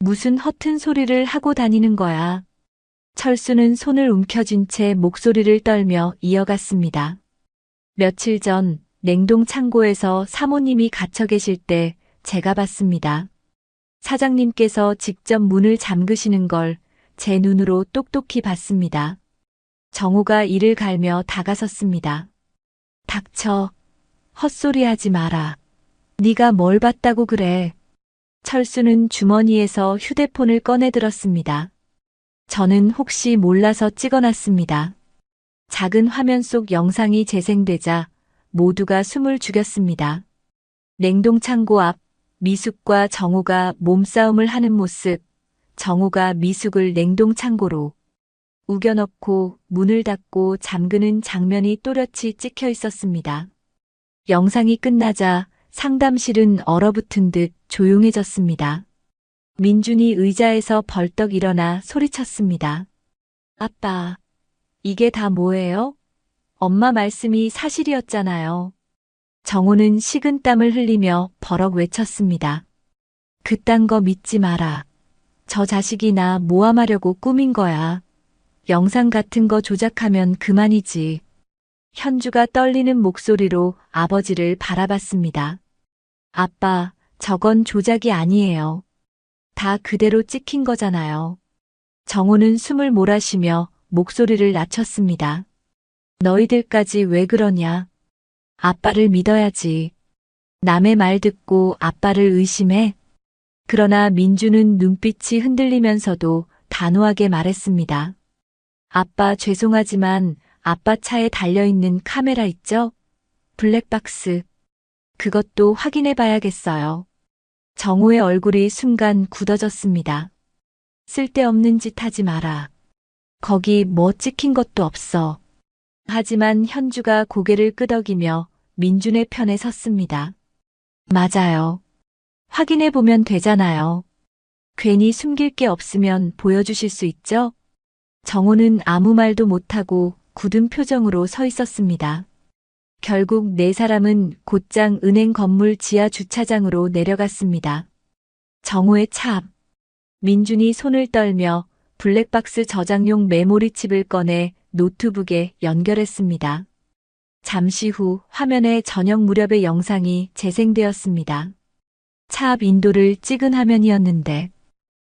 무슨 허튼 소리를 하고 다니는 거야? 철수는 손을 움켜쥔 채 목소리를 떨며 이어갔습니다. 며칠 전 냉동 창고에서 사모님이 갇혀 계실 때 제가 봤습니다. 사장님께서 직접 문을 잠그시는 걸 제 눈으로 똑똑히 봤습니다. 정우가 이를 갈며 다가섰습니다. 닥쳐. 헛소리하지 마라. 네가 뭘 봤다고 그래. 철수는 주머니에서 휴대폰을 꺼내 들었습니다. 저는 혹시 몰라서 찍어놨습니다. 작은 화면 속 영상이 재생되자 모두가 숨을 죽였습니다. 냉동창고 앞 미숙과 정우가 몸싸움을 하는 모습, 정우가 미숙을 냉동창고로 우겨넣고 문을 닫고 잠그는 장면이 또렷이 찍혀 있었습니다. 영상이 끝나자 상담실은 얼어붙은 듯 조용해졌습니다. 민준이 의자에서 벌떡 일어나 소리쳤습니다. 아빠, 이게 다 뭐예요? 엄마 말씀이 사실이었잖아요. 정호는 식은땀을 흘리며 버럭 외쳤습니다. 그딴 거 믿지 마라. 저 자식이 나 모함하려고 꾸민 거야. 영상 같은 거 조작하면 그만이지. 현주가 떨리는 목소리로 아버지를 바라봤습니다. 아빠, 저건 조작이 아니에요. 다 그대로 찍힌 거잖아요. 정호는 숨을 몰아쉬며 목소리를 낮췄습니다. 너희들까지 왜 그러냐? 아빠를 믿어야지. 남의 말 듣고 아빠를 의심해? 그러나 민주는 눈빛이 흔들리면서도 단호하게 말했습니다. 아빠 죄송하지만 아빠 차에 달려있는 카메라 있죠? 블랙박스. 그것도 확인해 봐야겠어요. 정호의 얼굴이 순간 굳어졌습니다. 쓸데없는 짓 하지 마라. 거기 뭐 찍힌 것도 없어. 하지만 현주가 고개를 끄덕이며 민준의 편에 섰습니다. 맞아요. 확인해 보면 되잖아요. 괜히 숨길 게 없으면 보여주실 수 있죠? 정호는 아무 말도 못하고 굳은 표정으로 서 있었습니다. 결국 네 사람은 곧장 은행 건물 지하 주차장으로 내려갔습니다. 정호의 차 앞. 민준이 손을 떨며 블랙박스 저장용 메모리 칩을 꺼내 노트북에 연결했습니다. 잠시 후 화면에 저녁 무렵의 영상이 재생되었습니다. 차 앞 인도를 찍은 화면이었는데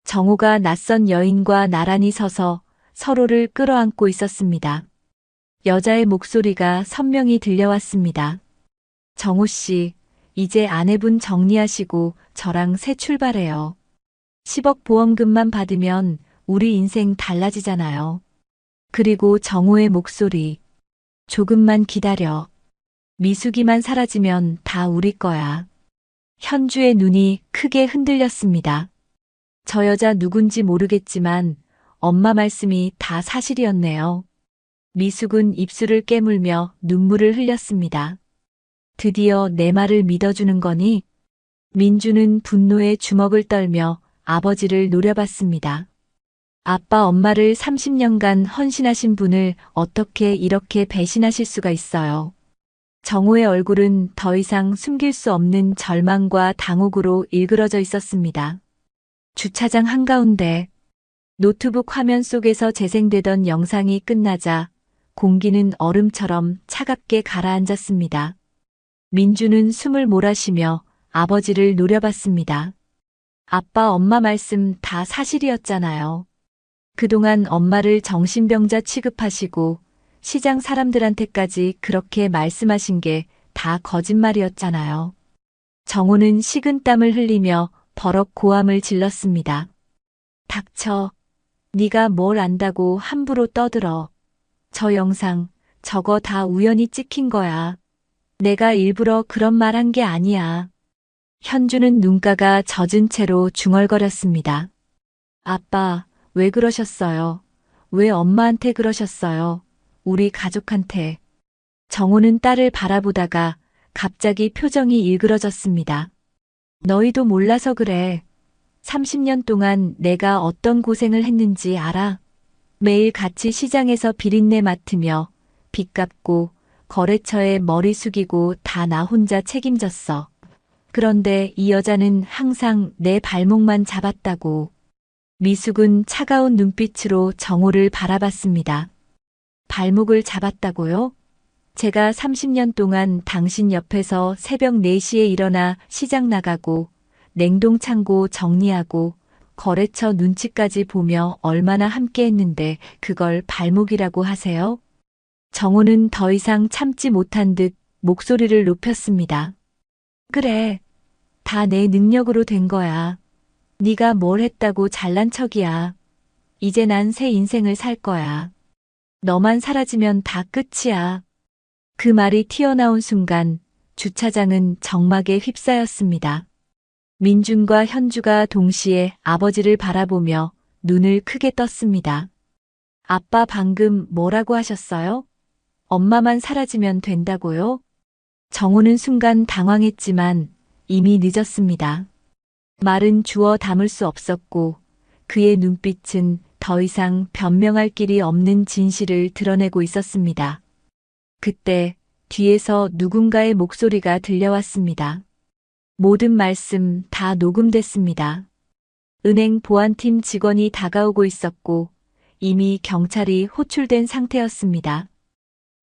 정호가 낯선 여인과 나란히 서서 서로를 끌어안고 있었습니다. 여자의 목소리가 선명히 들려왔습니다. 정호 씨, 이제 아내분 정리하시고 저랑 새 출발해요. 10억 보험금만 받으면 우리 인생 달라지잖아요. 그리고 정호의 목소리. 조금만 기다려. 미숙이만 사라지면 다 우리 거야. 현주의 눈이 크게 흔들렸습니다. 저 여자 누군지 모르겠지만 엄마 말씀이 다 사실이었네요. 미숙은 입술을 깨물며 눈물을 흘렸습니다. 드디어 내 말을 믿어주는 거니? 민주는 분노에 주먹을 떨며 아버지를 노려봤습니다. 아빠 엄마를 30년간 헌신하신 분을 어떻게 이렇게 배신하실 수가 있어요. 정호의 얼굴은 더 이상 숨길 수 없는 절망과 당혹으로 일그러져 있었습니다. 주차장 한가운데 노트북 화면 속에서 재생되던 영상이 끝나자 공기는 얼음처럼 차갑게 가라앉았습니다. 민주는 숨을 몰아쉬며 아버지를 노려봤습니다. 아빠 엄마 말씀 다 사실이었잖아요. 그동안 엄마를 정신병자 취급하시고 시장 사람들한테까지 그렇게 말씀하신 게 다 거짓말이었잖아요. 정호는 식은땀을 흘리며 버럭 고함을 질렀습니다. 닥쳐. 네가 뭘 안다고 함부로 떠들어. 저 영상, 저거 다 우연히 찍힌 거야. 내가 일부러 그런 말 한 게 아니야. 현주는 눈가가 젖은 채로 중얼거렸습니다. 아빠, 왜 그러셨어요? 왜 엄마한테 그러셨어요? 우리 가족한테. 정호는 딸을 바라보다가 갑자기 표정이 일그러졌습니다. 너희도 몰라서 그래. 30년 동안 내가 어떤 고생을 했는지 알아? 매일 같이 시장에서 비린내 맡으며 빚 갚고 거래처에 머리 숙이고 다 나 혼자 책임졌어. 그런데 이 여자는 항상 내 발목만 잡았다고. 미숙은 차가운 눈빛으로 정호를 바라봤습니다. 발목을 잡았다고요? 제가 30년 동안 당신 옆에서 새벽 4시에 일어나 시장 나가고 냉동창고 정리하고 거래처 눈치까지 보며 얼마나 함께 했는데 그걸 발목이라고 하세요? 정호는 더 이상 참지 못한 듯 목소리를 높였습니다. 그래. 다 내 능력으로 된 거야. 네가 뭘 했다고 잘난 척이야. 이제 난 새 인생을 살 거야. 너만 사라지면 다 끝이야. 그 말이 튀어나온 순간 주차장은 정막에 휩싸였습니다. 민준과 현주가 동시에 아버지를 바라보며 눈을 크게 떴습니다. 아빠 방금 뭐라고 하셨어요? 엄마만 사라지면 된다고요? 정호는 순간 당황했지만 이미 늦었습니다. 말은 주워 담을 수 없었고 그의 눈빛은 더 이상 변명할 길이 없는 진실을 드러내고 있었습니다. 그때 뒤에서 누군가의 목소리가 들려왔습니다. 모든 말씀 다 녹음됐습니다. 은행 보안팀 직원이 다가오고 있었고 이미 경찰이 호출된 상태였습니다.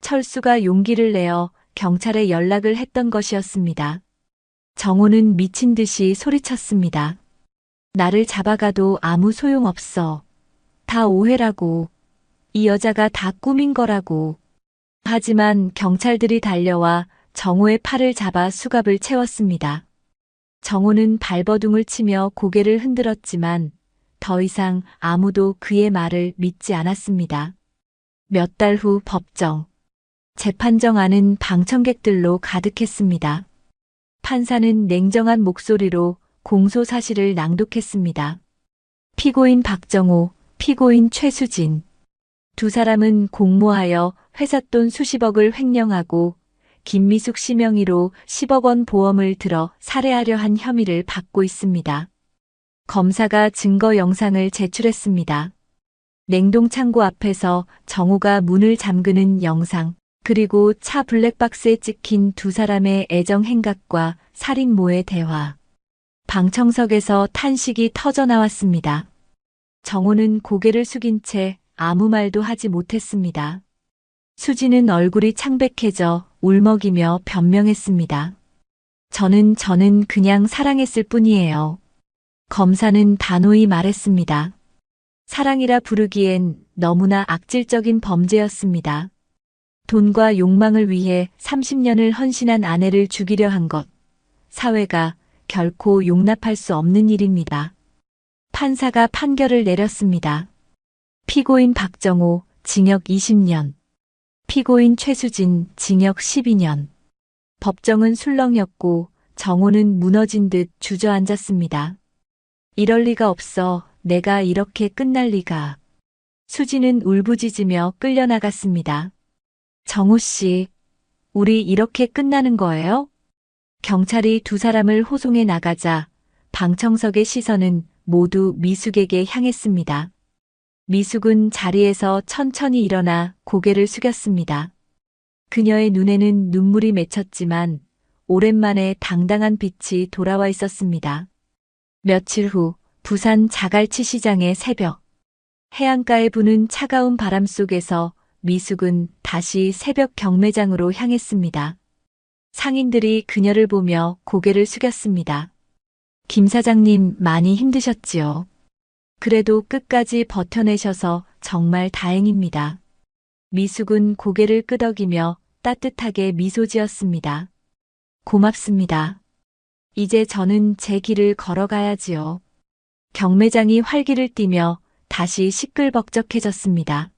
철수가 용기를 내어 경찰에 연락을 했던 것이었습니다. 정호는 미친 듯이 소리쳤습니다. 나를 잡아가도 아무 소용없어. 다 오해라고. 이 여자가 다 꾸민 거라고. 하지만 경찰들이 달려와 정호의 팔을 잡아 수갑을 채웠습니다. 정호는 발버둥을 치며 고개를 흔들었지만 더 이상 아무도 그의 말을 믿지 않았습니다. 몇 달 후 법정. 재판정 안은 방청객들로 가득했습니다. 판사는 냉정한 목소리로 공소 사실을 낭독했습니다. 피고인 박정호, 피고인 최수진. 두 사람은 공모하여 회삿돈 수십억을 횡령하고 김미숙 씨 명의로 10억 원 보험을 들어 살해하려 한 혐의를 받고 있습니다. 검사가 증거 영상을 제출했습니다. 냉동창고 앞에서 정호가 문을 잠그는 영상, 그리고 차 블랙박스에 찍힌 두 사람의 애정 행각과 살인모의 대화. 방청석에서 탄식이 터져나왔습니다. 정호는 고개를 숙인 채 아무 말도 하지 못했습니다. 수지는 얼굴이 창백해져 울먹이며 변명했습니다. 저는 그냥 사랑했을 뿐이에요. 검사는 단호히 말했습니다. 사랑이라 부르기엔 너무나 악질적인 범죄였습니다. 돈과 욕망을 위해 30년을 헌신한 아내를 죽이려 한 것. 사회가 결코 용납할 수 없는 일입니다. 판사가 판결을 내렸습니다. 피고인 박정호, 징역 20년. 피고인 최수진, 징역 12년. 법정은 술렁였고 정호는 무너진 듯 주저앉았습니다. 이럴 리가 없어. 내가 이렇게 끝날 리가. 수지는 울부짖으며 끌려나갔습니다. 정우 씨, 우리 이렇게 끝나는 거예요? 경찰이 두 사람을 호송해 나가자 방청석의 시선은 모두 미숙에게 향했습니다. 미숙은 자리에서 천천히 일어나 고개를 숙였습니다. 그녀의 눈에는 눈물이 맺혔지만 오랜만에 당당한 빛이 돌아와 있었습니다. 며칠 후 부산 자갈치 시장의 새벽. 해안가에 부는 차가운 바람 속에서 미숙은 다시 새벽 경매장으로 향했습니다. 상인들이 그녀를 보며 고개를 숙였습니다. 김 사장님 많이 힘드셨지요? 그래도 끝까지 버텨내셔서 정말 다행입니다. 미숙은 고개를 끄덕이며 따뜻하게 미소 지었습니다. 고맙습니다. 이제 저는 제 길을 걸어가야지요. 경매장이 활기를 띠며 다시 시끌벅적해졌습니다.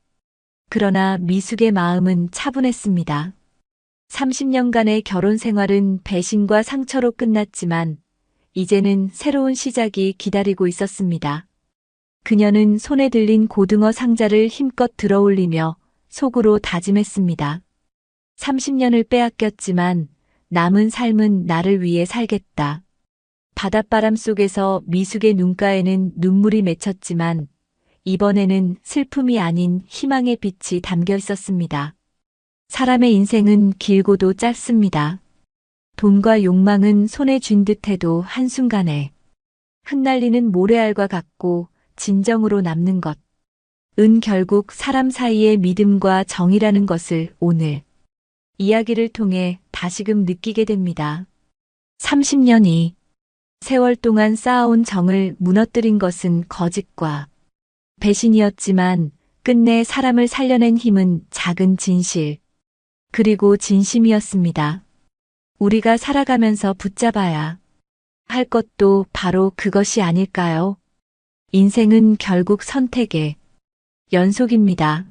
그러나 미숙의 마음은 차분했습니다. 30년간의 결혼 생활은 배신과 상처로 끝났지만 이제는 새로운 시작이 기다리고 있었습니다. 그녀는 손에 들린 고등어 상자를 힘껏 들어올리며 속으로 다짐했습니다. 30년을 빼앗겼지만 남은 삶은 나를 위해 살겠다. 바닷바람 속에서 미숙의 눈가에는 눈물이 맺혔지만 이번에는 슬픔이 아닌 희망의 빛이 담겨 있었습니다. 사람의 인생은 길고도 짧습니다. 돈과 욕망은 손에 쥔 듯해도 한순간에 흩날리는 모래알과 같고 진정으로 남는 것. 은 결국 사람 사이의 믿음과 정이라는 것을 오늘 이야기를 통해 다시금 느끼게 됩니다. 30년이 세월 동안 쌓아온 정을 무너뜨린 것은 거짓과 배신이었지만 끝내 사람을 살려낸 힘은 작은 진실, 그리고 진심이었습니다. 우리가 살아가면서 붙잡아야 할 것도 바로 그것이 아닐까요? 인생은 결국 선택의 연속입니다.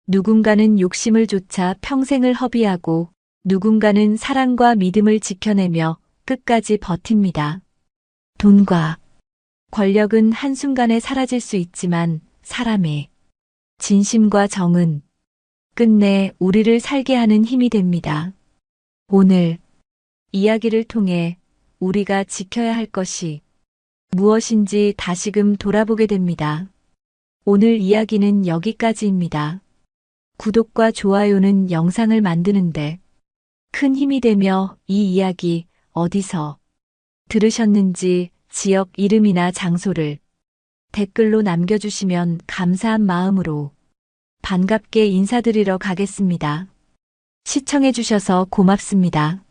누군가는 욕심을 좇아 평생을 허비하고 누군가는 사랑과 믿음을 지켜내며 끝까지 버팁니다. 돈과 권력은 한순간에 사라질 수 있지만 사람의 진심과 정은 끝내 우리를 살게 하는 힘이 됩니다. 오늘 이야기를 통해 우리가 지켜야 할 것이 무엇인지 다시금 돌아보게 됩니다. 오늘 이야기는 여기까지입니다. 구독과 좋아요는 영상을 만드는데 큰 힘이 되며 이 이야기 어디서 들으셨는지 지역 이름이나 장소를 댓글로 남겨주시면 감사한 마음으로 반갑게 인사드리러 가겠습니다. 시청해주셔서 고맙습니다.